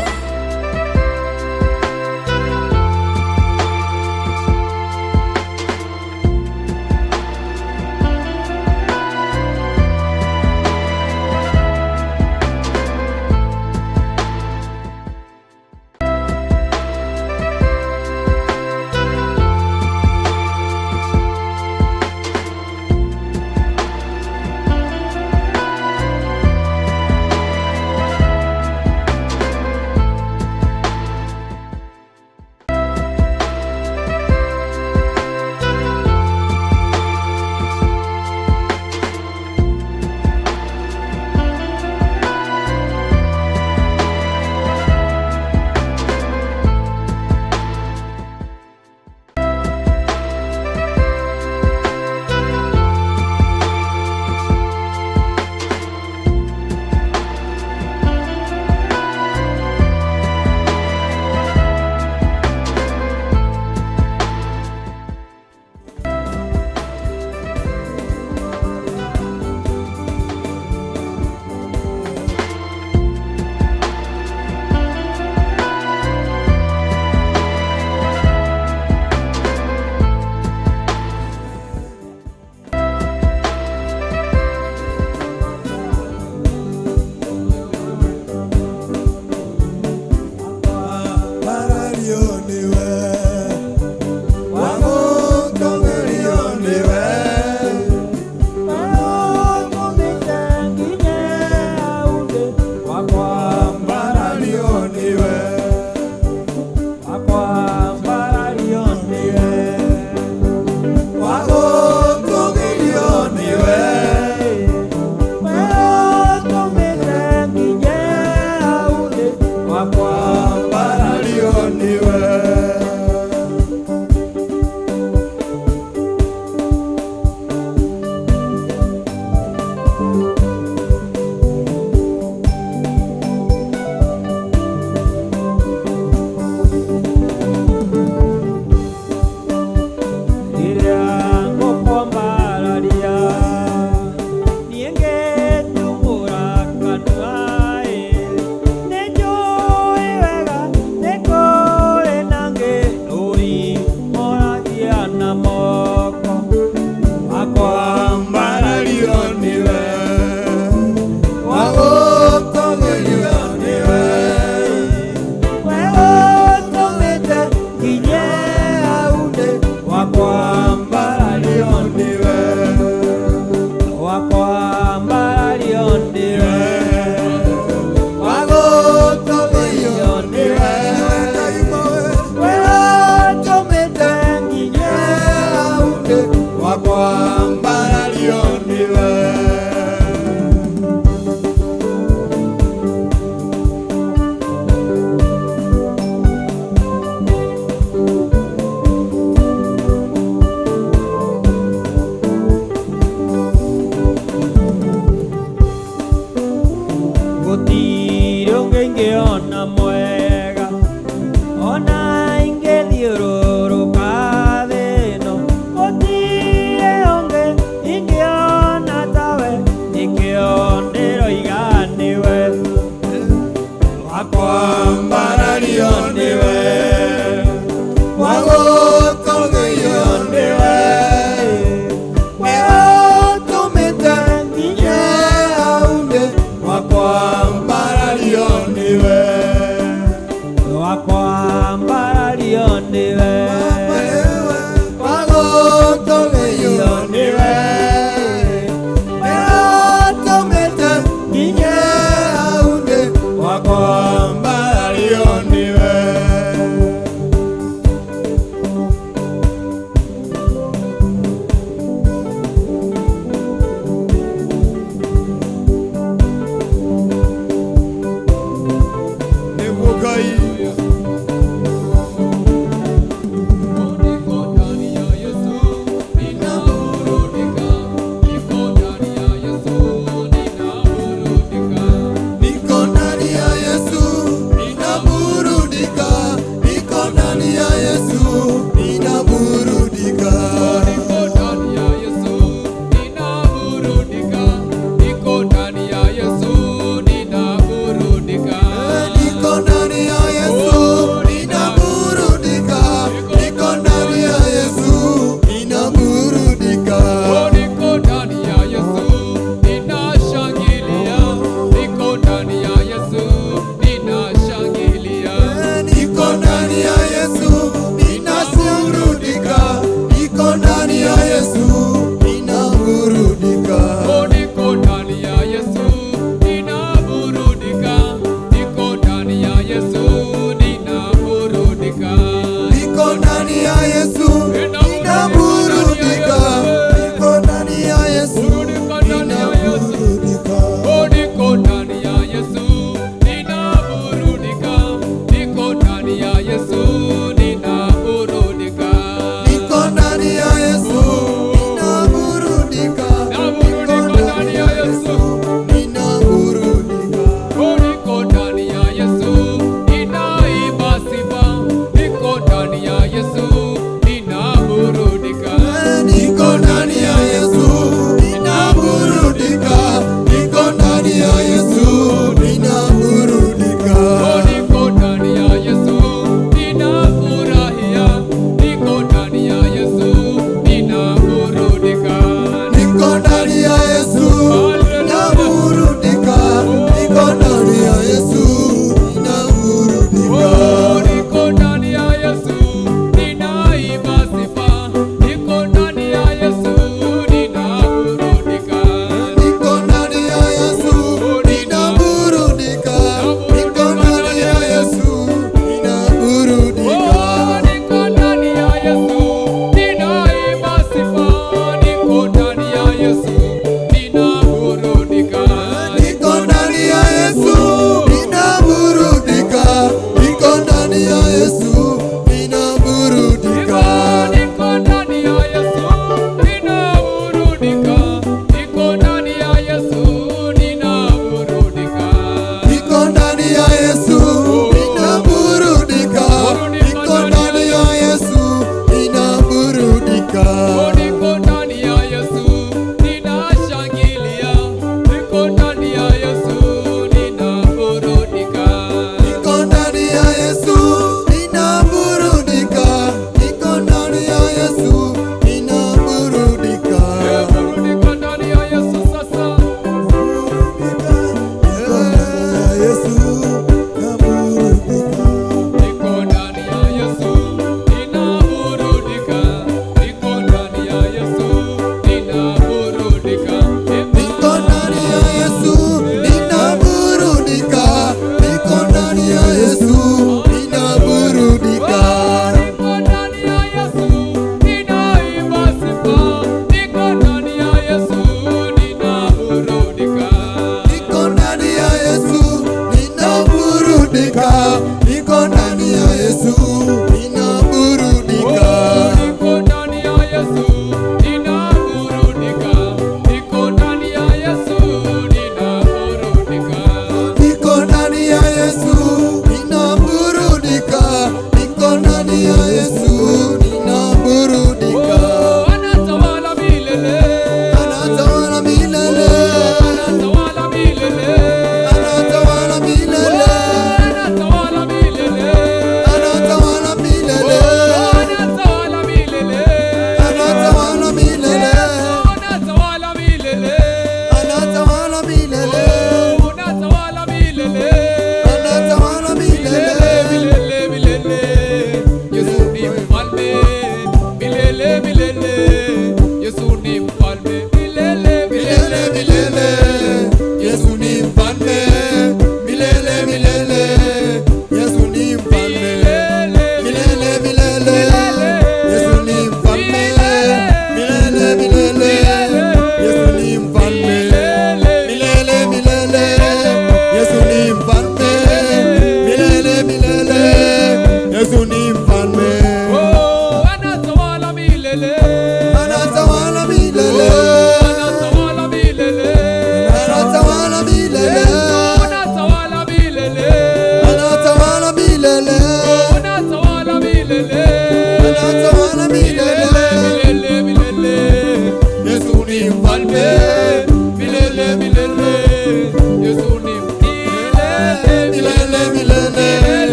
ingĩona mwega, ona ingĩthiũrũrũka thĩ ĩno, gũtirĩ ũngĩ ingĩona tawe, nĩkĩo ndĩroiga nĩwe wakwambarario, nĩwe wagũtũgĩrio, nĩwe wakwambarario, nĩwe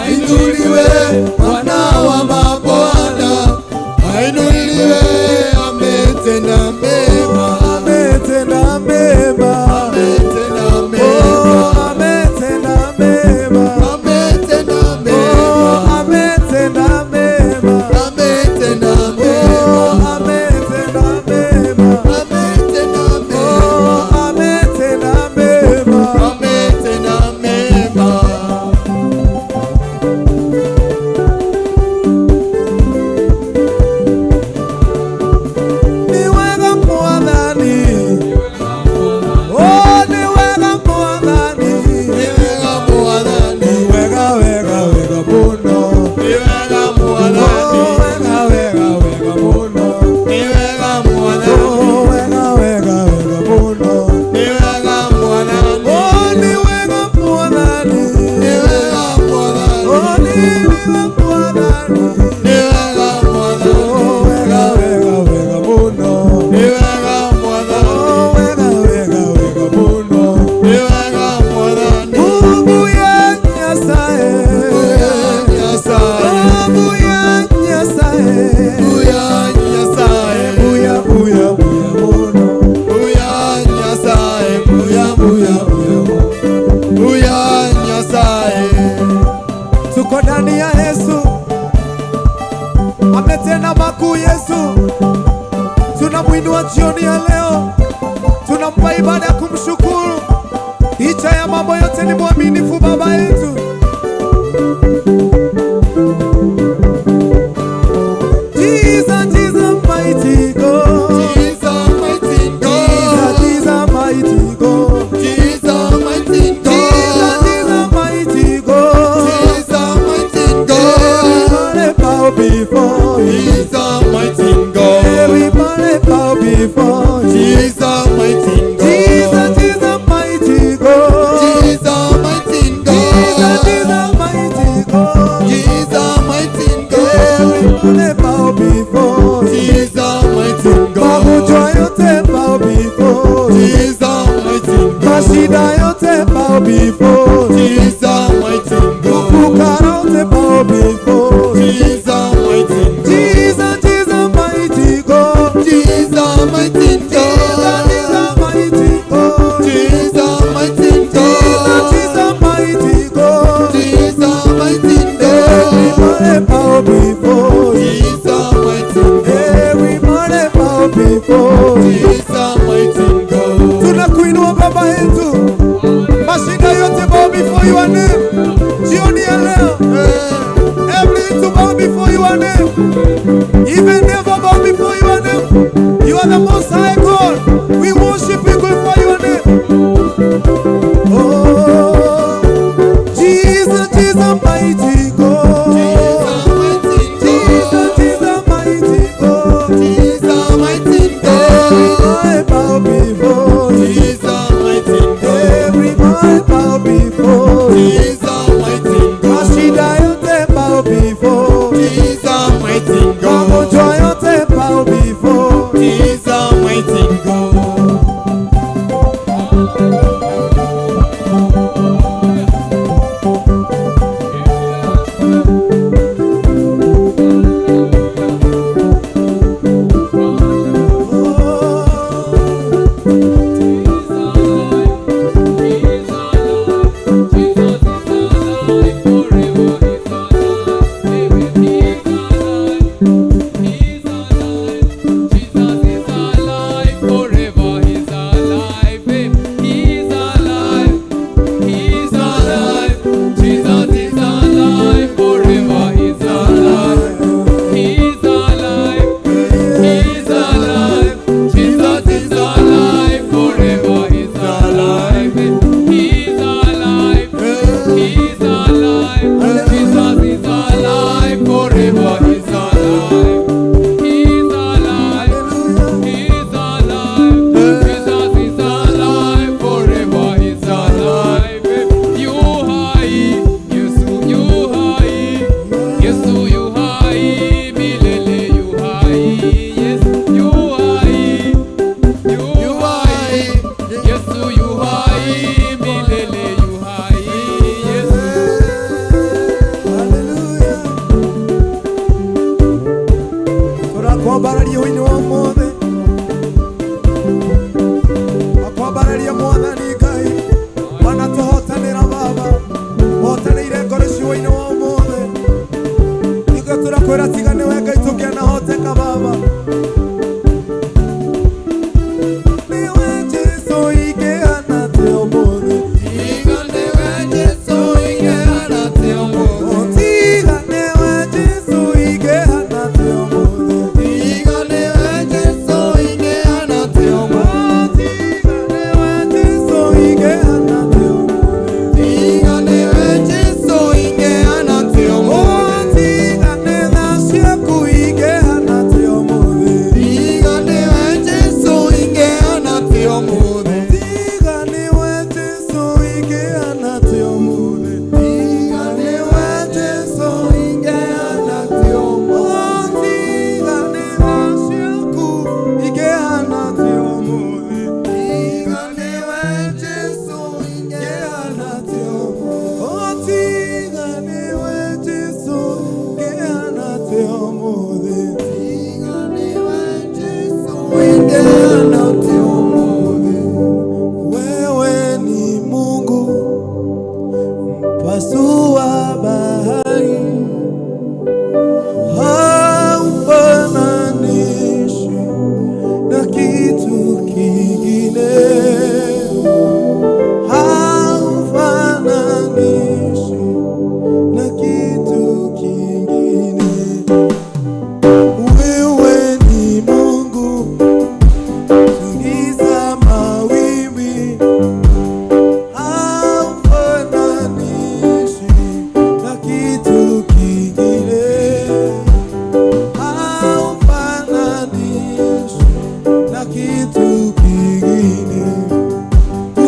ainuliwe Bwana wa mabwana, ainuliwe, ametenda mema, ametenda mema, ametenda oh, mema, ametenda mema, ametenda oh, mema, ametenda mema, ametenda oh, mema, ametenda mema, ametenda oh, mema, ametenda mema. ametenda mema. Ni wega Mwathani, oh, ni wega Mwathani, Ni wega Mwathani, ni wega wega wega muno, ni wega oh, Mwathani, wega wega wega muno, ni wega Mwathani, oh, wega wega wega muno, ni wega Mwathani, oh, ni wega Mwathani, ni wega Mwathani, oh, ni wega Mwathani, ni wega Mwathani, oh, wega wega wega muno, ni wega Mwathani, oh, wega wega wega muno. ni wega Mwathani. Mungu ya Nyasaye, Buya Nyasaye, Mungu ya Nyasaye, buya Nyasaye, buya buya buya muno, buya Nyasaye, buya buya buya, buya Nyasaye. tuko ndani ya Yesu, ametenda makuu Yesu. Tunamwinua jioni ya leo, tunampa ibada ya kumshukuru. Licha ya mambo yote, ni mwaminifu Baba yetu. Jesus, Jesus, mighty God. Jesus, mighty Jesus, God, Jesus, mighty God. Jesus, mighty Jesus, God, Jesus, mighty God. Jesus, mighty God, Everybody bow before you. Jesus, mighty God, Everybody bow before you. Jesus, mighty Jesus, God, Jesus, mighty God. Jesus, mighty Jesus, God, Jesus, mighty God. Jesus, mighty God, Everybody bow before you. Jesus, mighty Magonjwa God, yote bow before you. Jesus, mighty Mashida God, yote bow before you. Jesus, mighty God, Fukara yote bow before you. Jesus, mighty God, Jesus, Jesus, mighty God. Jesus, mighty Jesus, Jesus, God, mighty God. Jesus, mighty Jesus, God, Jesus, mighty God. Jesus, mighty Everybody God, bow before you. Jesus, mighty God, Everybody bow before you. Jesus, mighty God. Tunakuinua Baba yetu, mashida yote bow before your name. Jioni ya leo, every to bow before your name, even never bow before your name. You are the Most High God. We worship you for your name. Oh, Jesus, Jesus, mighty God. Jesus, Jesus, mighty God. Jesus, mighty God, Everybody bow before you. Jesus, mighty God, Everybody bow before you. Jesus, mighty God, Mashida yote bow before you. Jesus, mighty Magonjwa God, yote bow before you. Jesus, mighty God. Turakwĩra tiga nĩ we Ngai tũngĩanahoteka Baba. Wewe ni Mungu mpasua bahari, haufananishwi na kitu kingine, haufananishwi na kitu kingine. Wewe ni Mungu tuliza mawimbi, haufananishwi na kitu kingine, haufananishwi na kitu kingine.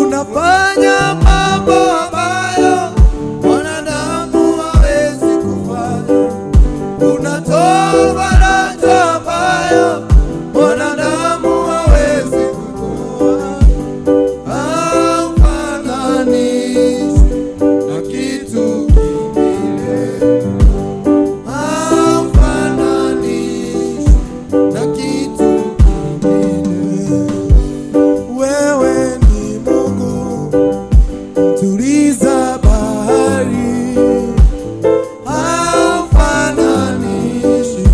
Unafanya mambo ambayo wanadamu hawezi kufanya, unatoa baraka ambayo wanadamu hawezi kutoa, haufananishwi na kitu kingine, haufananishwi na kitu kingine. Wewe ni Mungu mtuliza bahari, haufananishwi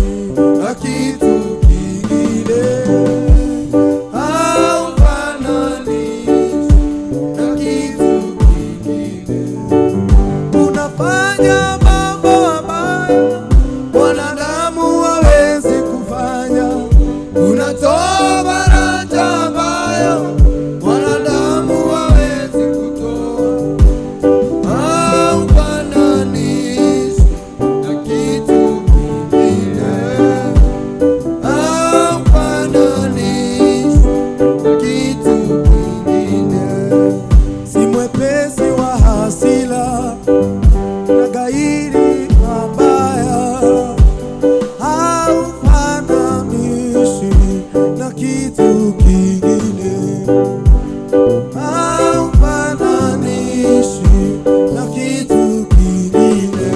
na kitu kingine, haufananishwi na kitu kingine. Unafanya mambo ambayo wanadamu hawezi kufanya, unatoa baraka ambayo wanadamu hawezi kutoa, haufananishwi na kitu kingine, haufananishwi na kitu kingine. Si mwepesi wa hasira na ghairi mabaya, haufananishwi na kitu kingine, haufananishwi na kitu kingine.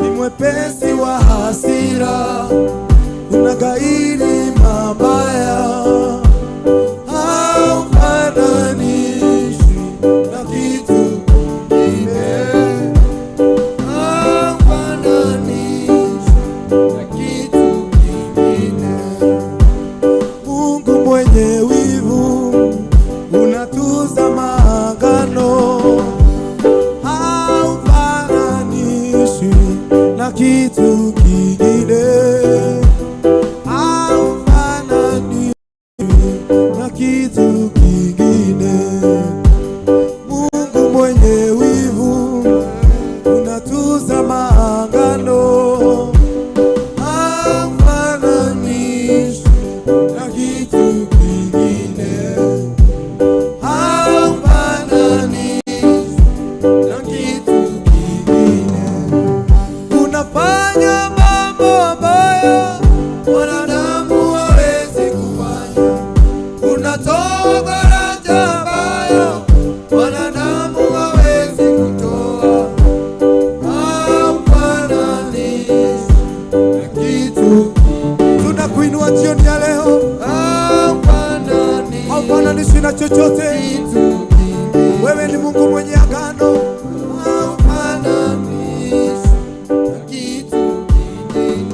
Ni mwepesi wa hasira na ghairi mabaya, haufananishwi na kitu kingine, haufananishwi na kitu kingine. Mungu mwenye wivu unatuza maagano, haufananishwi na kitu kingine, haufananishwi na kitu kingine. Mungu mwenye wivu unatuza maagano, haufananishwi na kitu kingine, haufananishwi na kitu kingine. Unafanya mambo ambayo wanadamu hawezi kufanya, unatoa baraka ambayo wanadamu hawezi kutoa, haufananishwi na kitu kingine. Tunakuinua jioni ya leo, haufananishwi na chochote. Wewe ni Mungu mwenye agano, haufananishwi na kitu kingine.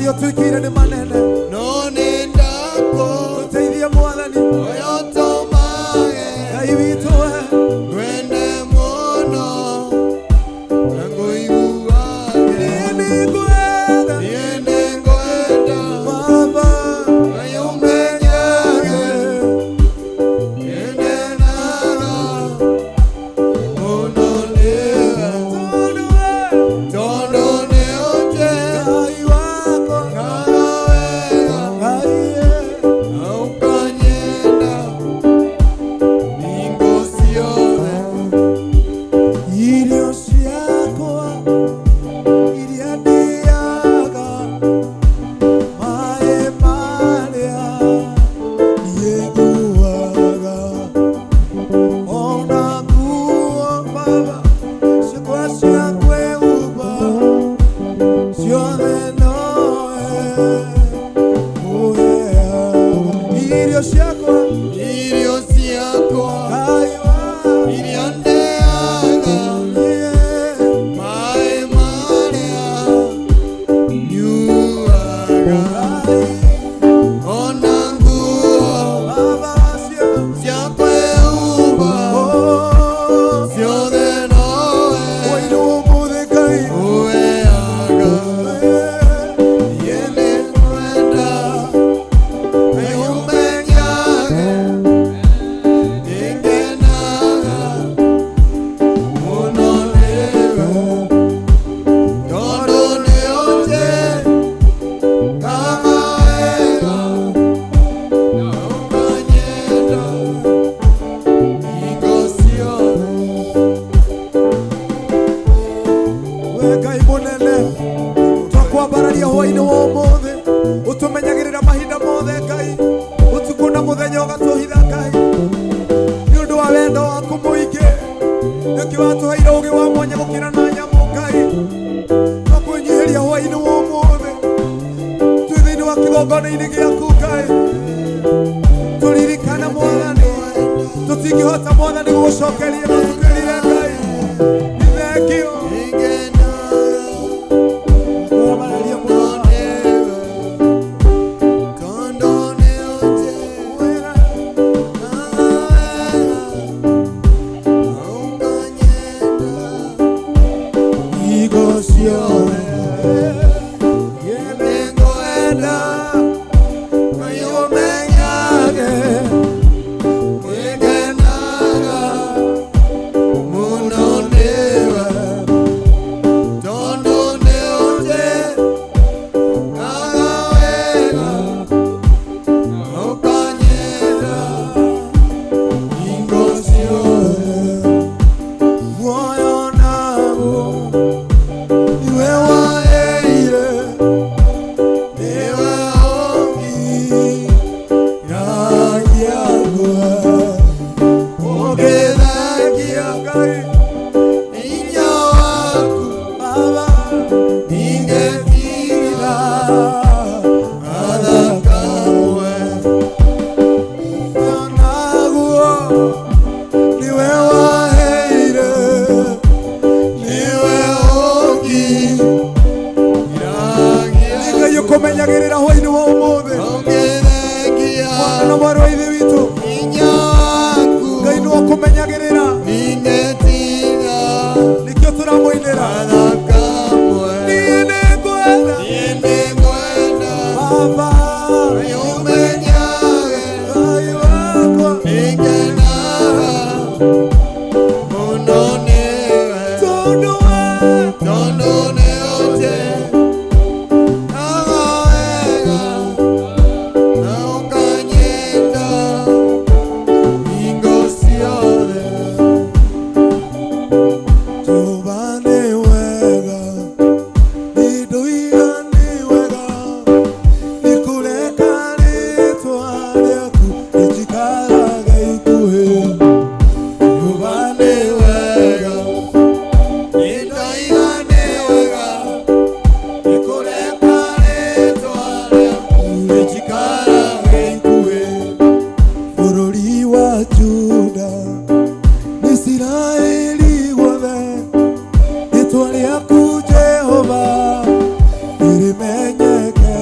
macio twikire ni manene no nendako tuteithie mwathani oyotomage Ngai witũ wende mũno na ngũiguage niĩ nĩngwenda Baba na ũmenyage nyendenaga mũno nĩwe tondũ nĩũnjĩ Ngai wakwa ngaga wega na ũkanyenda hingo ciothe irio ciakwa iria ndĩaga maĩ marĩa niĩ nguaga ona nguo Baba ciakwa cia kwĩhumba ciothe nowe ũheaga irio ciakwa irio ciakwa Ngai wakwa iria ndĩaga maĩ marĩa nyuaga ona nguo Baba cia kwĩhumba ciothe nowe Waino mũthĩ Ngai ũheaga niĩ nĩngwenda na ũmenyage nĩngenaga mũno nĩwe tondũ nĩũnjĩ ngaga wega na ũkanyenda hingo ciothe we Ngai mũnene twakwambararia hwainĩ wa ũmũthĩ ũtũmenyagĩrĩra mahinda mothe Ngai ũtukũ na mũthenya ũgatũhitha Ngai nĩ ũndũ wa wendo waku mũingĩ nĩkĩo watũheire ũgĩ wa mwanya gũkĩra na nyamũ Ngai twakwĩnyihĩria hwainĩ wa ũmũthĩ twĩ thĩinĩ wa kĩgongona-inĩ gĩaku Ngai tũririkane Mwathani tũtingĩhota Mwathani gũgũcokeria gũtukĩrire Ngai nĩ thengio twambararia mũno Igo ciothe nĩngwenda na ũmenyage nĩngenaga mũno nĩwe tondũ nĩũnjĩ ngaga wega na ũkanyenda hingo ciothe muoyo naguo niwe waheire niwe ũnginyagua ũngĩthengia Ngai hinya waku Baba ingĩtiga athakamwe muoyo naguo niwe waheire niwe ũnginyagua Ngai ũkũmenyagĩrĩra hwainĩ wa ũmũthĩ ũngĩthengia mwana na mwarĩ wa ithe witũ hinya waku Ngai nĩwe ũkũmenyagĩrĩra ingĩtiga nĩkĩo tũramũinĩra athakamwe niĩ nĩngwenda niĩ nĩngwenda Baba ũmenyage Ngai wakwa nĩngenaga mũno nĩwe tondũ tondũ nĩũnjĩ ngaga wega na ũkanyenda hingo ciothe Jehova nĩ wega nĩndũiga nĩ wega nĩkũreka rĩĩtwa rĩaku rĩtikaraga ikuhĩ Jehova nĩ wega nĩndoiga nĩ wega nĩkũreka rĩĩtwa rĩaku rĩtikaraga ikuhĩ bũrũri wa Juda nĩ Isiraeli guothe rĩĩtwa rĩaku Jehova nĩrĩmenyeke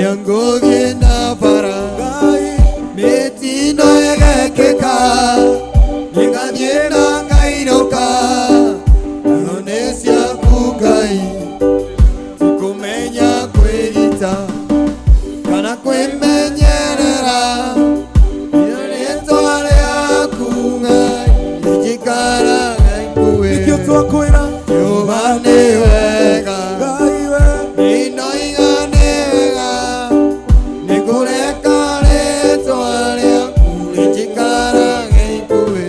ũrĩa ngũthiĩ na bara mĩtino ĩgekĩka nĩngathiĩ na ngainũka no nĩ ciaku Ngai tikũmenya kwĩgita kana kwĩmenyerera ino rĩĩtwa rĩaku Ngai rĩnjikaraga ikuĩ Nikĩo twakwĩra Jehova nĩ wega Ngai we inoiga nĩ wega nĩkũreka rĩĩtwa rĩaku rĩnjikaraga ikuĩ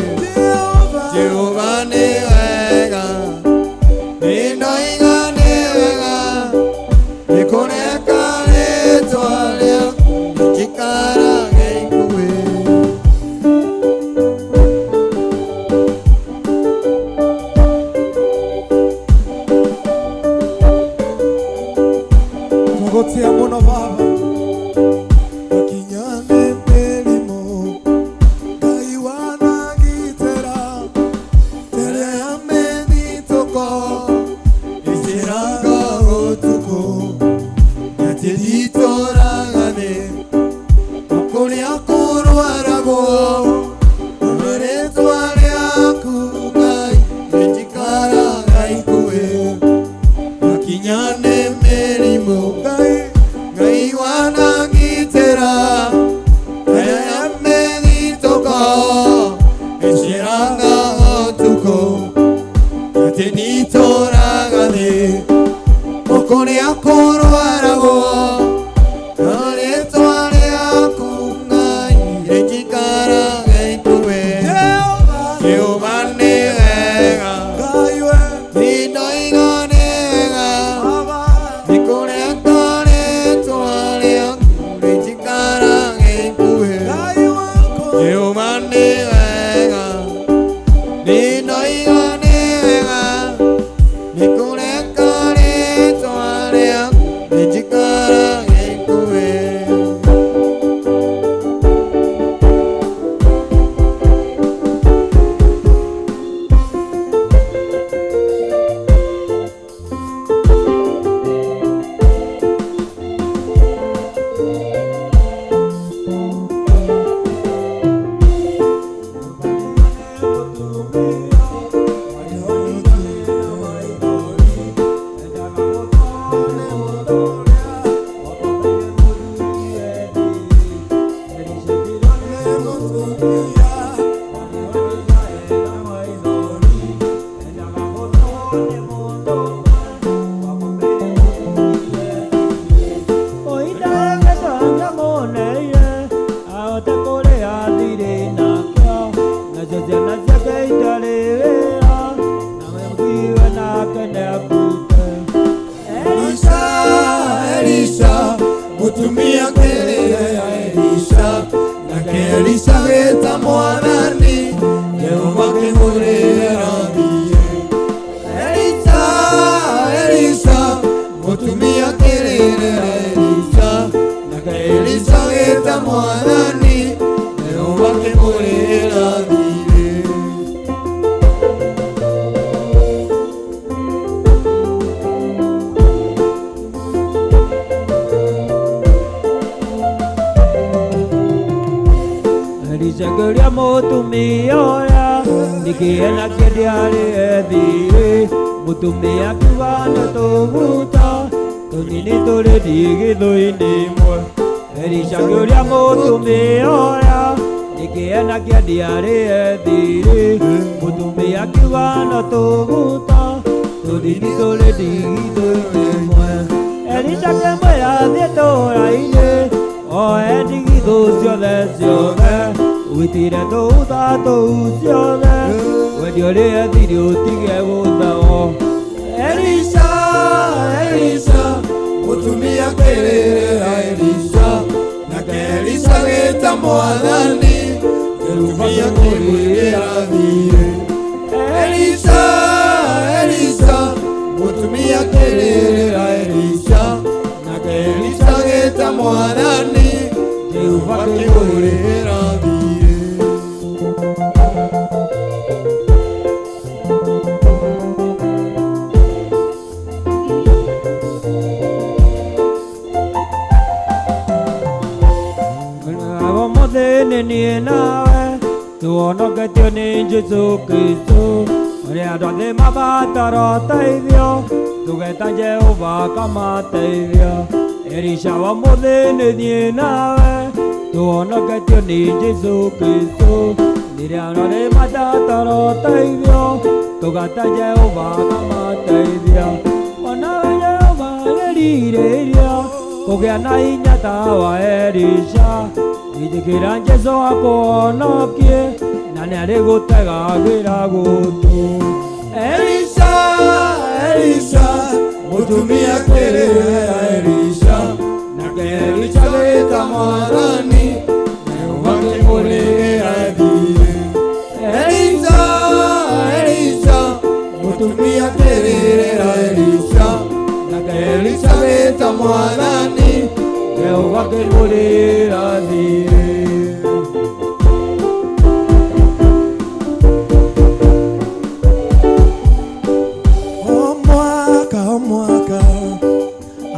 Jehova nĩ wega inoiga nĩ wega nĩkũreka rĩĩtwa rĩaku rĩnjikaraga ikuĩ Twagotea mũno Baba Akinya nĩ mĩrimũ Ngai wanagitĩra Tere ya mĩthitũko ĩciraga ũtukũ nyati nditũraga thĩ kũrĩa kũrwaragwo nĩ rĩĩtwa rĩaku Ngai rĩnjikaraga ikuĩ akinya nĩ mĩrimũ Ngai wanagitĩra tere ya mĩthitũko ĩciraga ũtukũ nyati nditũraga thĩ kũrĩa kũrwaragwo no rĩĩtwa rĩaku Ngai rĩnjikaraga ikuĩ Jehova nĩ wega Ngai we inoiga nĩ wega nĩkũreka rĩĩtwa rĩaku rĩnjikaraga ikuĩ Ngai wako Jehova nĩ wega inoiga nĩ wega nĩkũreka rĩĩtwa rĩaku rĩnjikaraga ikuĩ Elisha mũtumia kĩrĩra Elisha nake Elisha gĩta mwathani Jehova kĩmũrĩra thiĩ Elisha mũtumia kĩrĩra Elisha nake Elisha gĩta mwathani Jehova kĩmũrĩra thiĩ Elisha mũtumia ũrĩa nĩkĩena kĩndĩarĩ ethirĩ mũtumia kiuga nĩ tũguta tũnini tũrĩ gĩthũi-inĩ imwe Elisha kĩũria mũtumia ũrĩa nĩkĩena kĩndĩarĩ ethirĩ mũtumia kiuga nĩ tũguta tũnini tũrĩ gĩthũi-inĩ imwe Elisha kĩmwĩra thiĩ tũũra-inĩ oe ndigithũ ciothe wĩtire tũutha tũu ciothe wendio ũrĩa thiri ũtige gũthao Elisha mũtumia kĩrĩra Elisha nake Elisha gĩta mwathani mũtumia kĩmwĩra thiĩ Elisha mũtumia kĩrĩra Elisha nake Elisha gĩta mwathani Jehova kĩmwĩra thiĩ niĩ nawe tuonoketio nĩ Jesũ Kristo, ũrĩa andũ athĩ mabatara ũteithio, tũgeta Jehova akamateithia. Elisha wa mũthĩ nĩ niĩ nawe tuonoketio nĩ Jesũ Kristo, rĩrĩa andũ athĩ mabatara ũteithio, tũgeta Jehova akamateithia. Onawe Jehova nĩrirĩria kũgĩa na hinya ta wa Elisha, ithikĩra Jesũ akũhonokie, na nĩarĩgũtegagĩra gũtũ. Elisha, Elisha, mũtumia kĩrĩra Elisha, nake Elisha gĩta Mwathani, Jehova akĩmũrĩra thiĩ. Elisha, Elisha, mũtumia kĩrĩra Elisha, nake Elisha gĩta Mwathani, Jehova akĩmũrĩra thiĩ. O mwaka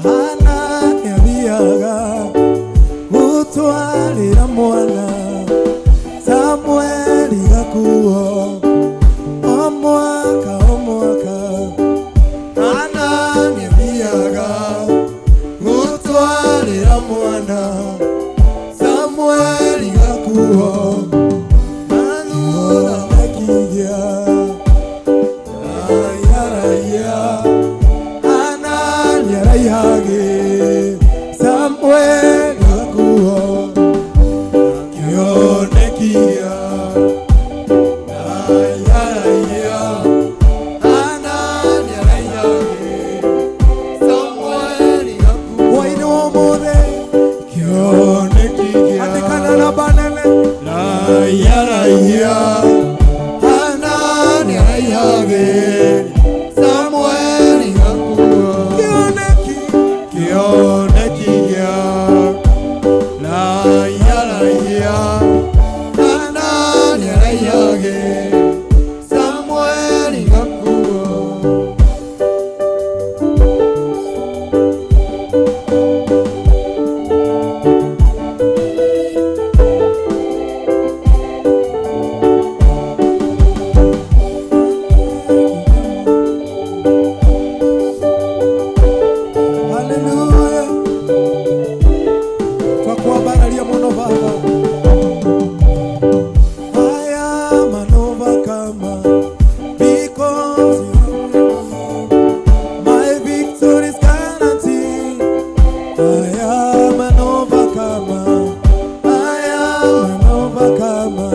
Hana nĩathiaga gũtwarĩra mwana Samueli gakuo. O mwaka Hana nĩathiaga gũtwarĩra mwana Samueli gakuo. Mathutha mekigia Hage Samuel gakuo kĩonekia ayaraya Hanani araihage Samuel gakuo waini wa mũthĩ kĩonekia andĩkana na banene ayaraya Hanani araihage Samuel gakuo kĩonekia laia Hanani araihage Samueli gakuo. Hallelujah. Twakwambararia mũno Baba. I am an overcomer because you are with me. My victory is guaranteed. I am an overcomer. I am an overcomer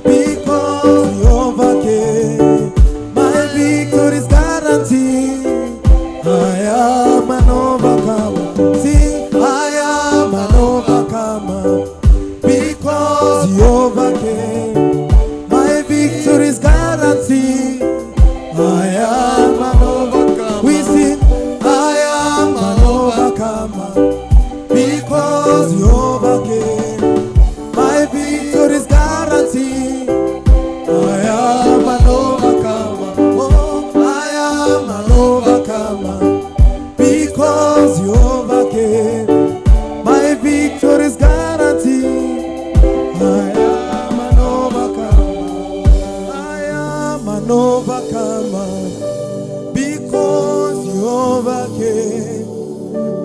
because you overcame. My victory is guaranteed. I am an overcomer. See, I am an overcomer because you overcame. My victory is guaranteed. I am an overcomer. We sing, I am an overcomer because you overcame. My victory is guaranteed. I am an overcomer. Oh, I am an overcomer because you overcame. My victory is guaranteed. I am an overcomer. I am an overcomer because you overcame.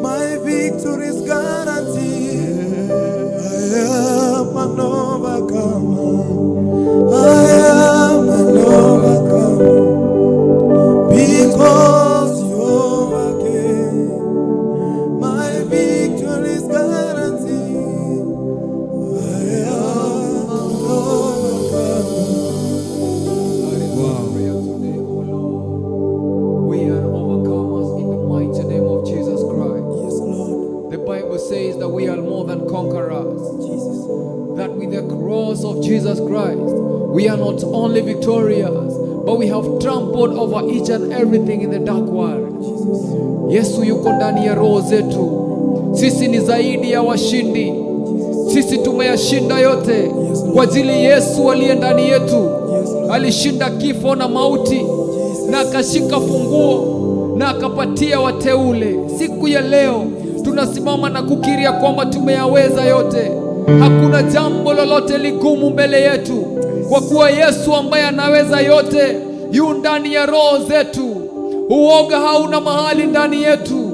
My victory is guaranteed. I am an overcomer. I am an overcomer because you overcame. My victory is guaranteed. I am an overcomer. We are overcomers in the mighty name of Jesus Christ. Yes, Lord. The Bible says that we are more than conquerors. Jesus. That with the cross of Jesus Christ, we are not only victorious, but we have trampled over each and everything in the dark world. Yesu yuko ndani ya roho zetu. Sisi ni zaidi ya washindi. Sisi tumeyashinda yote kwa ajili Yesu aliye ndani yetu. Alishinda kifo na mauti na akashika funguo na akapatia wateule. Siku ya leo tunasimama na kukiria kwamba tumeyaweza yote. Hakuna jambo lolote ligumu mbele yetu, kwa kuwa Yesu ambaye anaweza yote yu ndani ya roho zetu. Uoga hauna mahali ndani yetu.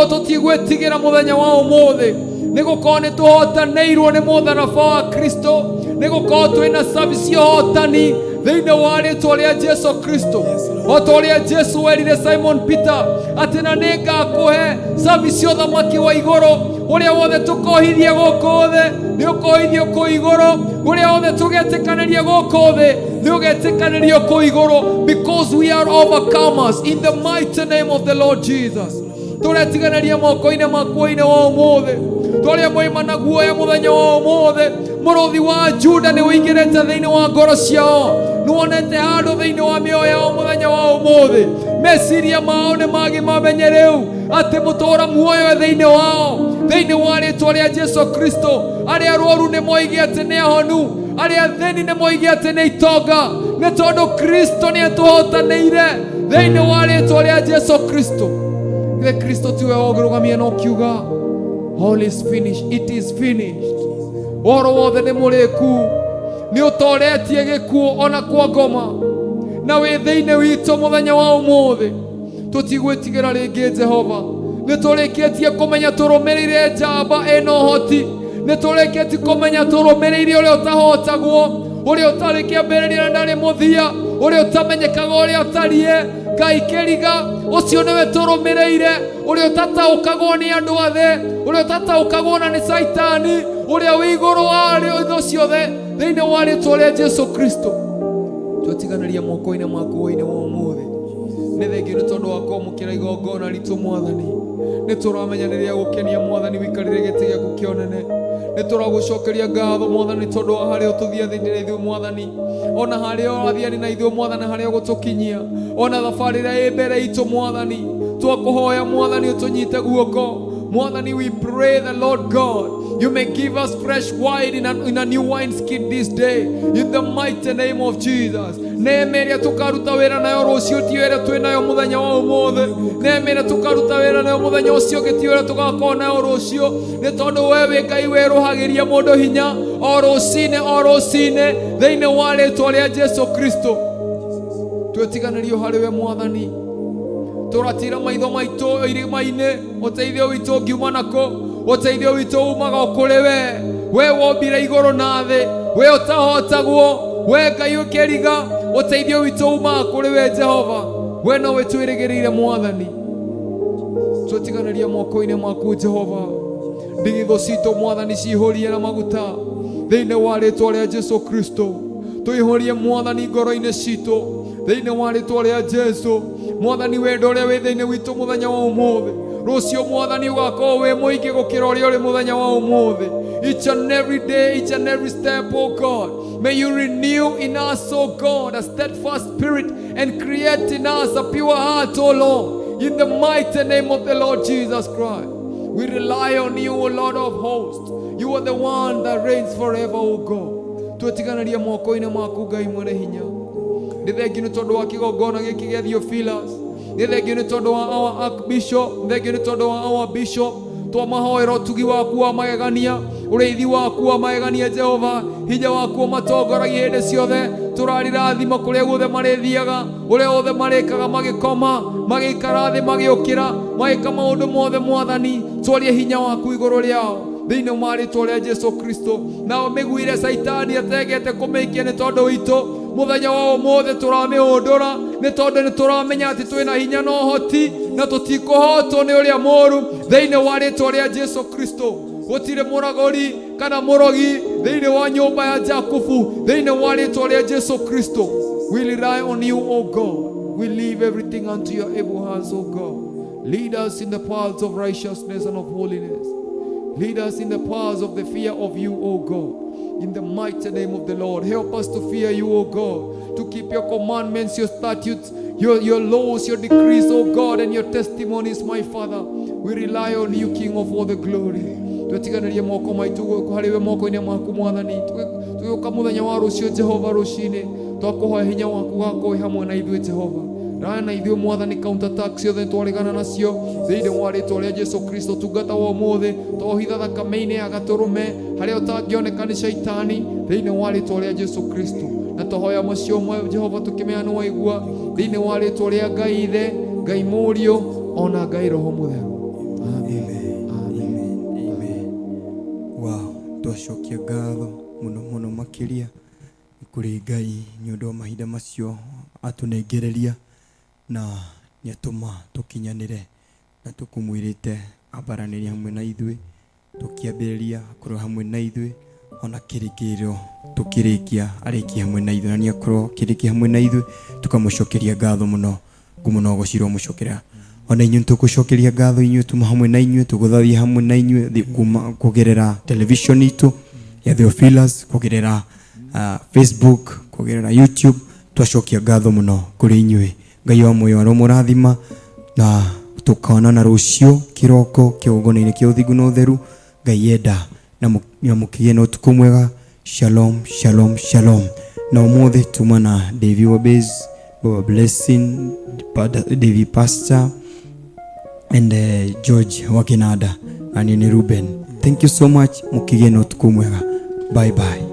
Tutigwetigira muthenya wa umuthi nigukorwo nituhotanĩirwo nĩ mũtharaba wa Kristo, nigukorwo twina service ya hotani thĩinĩ wa rĩtwa rĩa Jesu Kristo. O ta ũrĩa Jesu werire Simon Peter atĩ na nĩngakũhe service ya ũthamaki wa igũrũ. Ũrĩa wothe tũkohithia gũkũ thĩ nĩ ũkohithio kũu igũrũ, ũrĩa wothe tũgetĩkanĩria gũkũ thĩ nĩ ũgetĩkanĩrio kũu igũrũ, because we are overcomers in the mighty name of the Lord Jesus. Tũretiganĩria moko-inĩ makuo-inĩ wa ũmũthĩ, tũrĩa moima na guoya mũthenya wa ũmũthĩ. Mũrũthi wa Juda nĩ ũingĩrĩte thĩinĩ wa ngoro ciao, nĩ wonete handũ thĩinĩ wa mĩoyo yao mũthenya wa ũmũthĩ. Meciria mao nĩ magĩmamenye rĩu atĩ mũtũũra muoyo thĩinĩ wao, thĩinĩ wa rĩtwa rĩa Jesu Kristo. Arĩa arũaru nĩ moige atĩ nĩ ahonu, arĩa athĩni nĩ moige atĩ nĩ itonga, nĩ tondũ Kristo nĩ atũhotanĩire thĩinĩ wa rĩtwa rĩa Jesu Kristo. Githĩ Kristo tiwe ũngĩrũgamia na ũkiuga all is finished, it is finished. Ũhoro wothe nĩ mũrĩku, nĩ ũtoretie gĩkuũ ona kwa ngoma, na wĩ thĩinĩ witũ mũthenya wa ũmũthĩ. Tũtigwĩtigĩra rĩngĩ Jehova, nĩ tũrĩkĩtie kũmenya tũrũmĩrĩire njamba ĩna ũhoti, nĩ tũrĩkĩtie kũmenya tũrũmĩrĩire ũrĩa ũtahotagwo, ũrĩa ũtarĩ kĩambĩrĩria na ndarĩ mũthia, ũrĩa ũtamenyekaga ũrĩa atariĩ. Ngai kĩriga ũcio nĩwe tũrũmĩrĩire, ũrĩa ũtataũkagwo nĩ andũ a thĩ, ũrĩa ũtataũkagwo na nĩ Saitani, ũrĩa wĩ igũrũ wa thũ ciothe thĩinĩ wa rĩtwa rĩa Jesu Kristo. Twatiganĩria moko-inĩ maku hwaĩ-inĩ wa ũmũthĩ. Nĩ thengiũ nĩ tondũ wa kwamũkĩra igongona ritũ Mwathani. Nĩ tũramenya nĩ rĩa gũkenia Mwathani wĩikarĩre gĩtĩ gĩaku kĩa ũnene. Nĩ tũragũcokeria ngatho Mwathani tondũ wa harĩa ũtũthiathĩire ithuĩ Mwathani, ona harĩa ũrathiani na ithuĩ Mwathani, harĩa ũgũtũkinyia, ona thabarĩ ĩrĩa ĩ mbere itũ Mwathani. Twakũhoya Mwathani ũtũnyite guoko Mwathani. We pray the Lord God, you may give us fresh wine in a new wine skin this day, in the mighty name of Jesus. Neema ĩrĩa tũkaruta wĩra nayo rũciũ ti ĩrĩa twĩ nayo mũthenya wa ũmũthĩ. Neema ĩrĩa tũkaruta wĩra nayo mũthenya ũcio ũngĩ ti ĩrĩa tũgakorwo nayo rũciũ, nĩ tondũ we wĩ Ngai wĩrũhagĩria mũndũ hinya o rũcinĩ thĩinĩ wa rĩtwa rĩa Jesu Kristo. Twĩtiganĩrio harĩ we Mwathani, tũratira maitho maitũ irima-inĩ, ũteithio witũ ũngiuma nako, ũteithio witũ umaga kũrĩ we wombire igũrũ na thĩ, we ũtahotagwo, we Ngai ũkĩriga, ũteithio witũ umaga kũrĩ we Jehova. We nowe twĩrĩgĩrĩire Mwathani. Twĩtiganĩria moko-inĩ maku Jehova, ndigithũ citũ Mwathani cihũrie na maguta thĩinĩ wa rĩtwa rĩa Jesu Kristo. Twĩihũrie Mwathani ngoro-inĩ citũ thĩinĩ wa rĩtwa rĩa Jesu. Mwathani wendo ũrĩa wĩ thĩinĩ witũ mũthenya wa ũmũthĩ, rũciũ Mwathani ũgakorwo wĩ mũingĩ gũkĩra ũrĩa ũrĩ mũthenya wa ũmũthĩ. Each and every day, each and every step, oh God, may you renew in us, oh God, a steadfast spirit and create in us a pure heart, oh Lord, in the mighty name of the Lord Jesus Christ. We rely on you, O Lord of hosts. You are the one that reigns forever, O God. Twĩtiganĩria moko-inĩ maku Ngai mwene hinya. Nĩ thengiũ nĩ tondũ wa kĩgongona gĩkĩ gĩa Theophilus. Nĩ thengiũ nĩ tondũ wa our Archbishop. Nĩ thengiũ nĩ tondũ wa our Bishop. Twamahoera ũtugi waku wa magegania, ũrĩithi waku wa magegania Jehova, hinya waku matongoragia hĩndĩ ciothe. Tũrarirathima kũrĩa guothe marĩthiaga, ũrĩa othe marĩkaga magĩkoma, magĩikara thĩ magĩũkĩra, magĩka maũndũ mothe Mwathani. Twarie hinya waku igũrũ rĩao thĩinĩ wa rĩtwa rĩa Jesu Kristo. Nao mĩguĩ ĩrĩa Saitani ategete kũmĩikia nĩ tondũ witũ, mũthenya wa ũmũthĩ tũramĩhũndũra nĩ tondũ nĩ tũramenya atĩ twĩna hinya na ũhoti, na tũtikũhotwo nĩ ũrĩa mũũru thĩinĩ wa rĩtwa rĩa Jesu Kristo. Gũtirĩ mũragũri kana mũrogi thĩinĩ wa nyũmba ya Jakubu thĩinĩ wa rĩtwa rĩa Jesu Kristo. We rely on you, O God. We leave everything unto your able hands, O God. Lead us in the paths of righteousness and of holiness. Lead us in the paths of the fear of you, O God. In the mighty name of the Lord, help us to fear you, O God, to keep your commandments, your statutes, your laws, your decrees, O God, and your testimonies, my Father. We rely on you, King of all the glory. Twĩtiganĩrie moko maitũ harĩ we moko-inĩ maku Mwathani. Tũgĩũka mũthenya wa rũciũ Jehova rũcinĩ, twakũhoya hinya waku gakorwo hamwe na ithuĩ Jehova. rana ithuĩ mwathani counter tax ciothe twaregana nacio thĩinĩ wa rĩtwa rĩa Jesu Kristo. Tungata wa ũmũthĩ twohitha thakame-inĩ ya gatũrũme harĩa ũtangĩoneka nĩ shaitani thĩinĩ wa rĩtwa rĩa Jesu Kristo. Na tũhoya mũciĩ ũmwe Jehova tũkĩmenya nĩ waigua thĩinĩ wa rĩtwa rĩa Ngai Ithe, Ngai Mũriũ ona Ngai Roho Mũtheru. Twacokia ngatho muno muno makiria kuri Ngai nĩ ũndũ wa mahinda macio atũnengereria na nĩ atũma tũkinyanĩre na tũkũmwĩrĩte ambaranĩrie hamwe na ithuĩ tũkĩambĩrĩria korwo hamwe na ithuĩ ona kĩrĩkĩrĩro tũkĩrĩkia arĩkia hamwe na ithuĩ na nĩ akorwo kĩrĩkia hamwe na ithuĩ tũkamũcokeria ngatho mũno ngũmũno gũcirwo mũcokera. Ona inyuĩ tũkũcokeria ngatho inyuĩ tuma hamwe na inyuĩ tũgũthathia hamwe na inyuĩ kugerera television itu ya Theophilus, kugerera Facebook, kugerera YouTube. Twacokia ngatho mũno kũrĩ inyuĩ. Ngai wa muoyo aromũrathima na tukaonana rũciũ kĩroko kĩũngano-inĩ kĩa ũthingu na ũtheru. Ngai enda na mũkĩgĩe na ũtukũ mwega. Shalom, shalom, shalom. Na ũmũthĩ tuma na David Wabez, Baba Blessing, David Pastor and George Wakinada and Ruben. Thank you so much. Mukigeno tukumwega. Bye bye.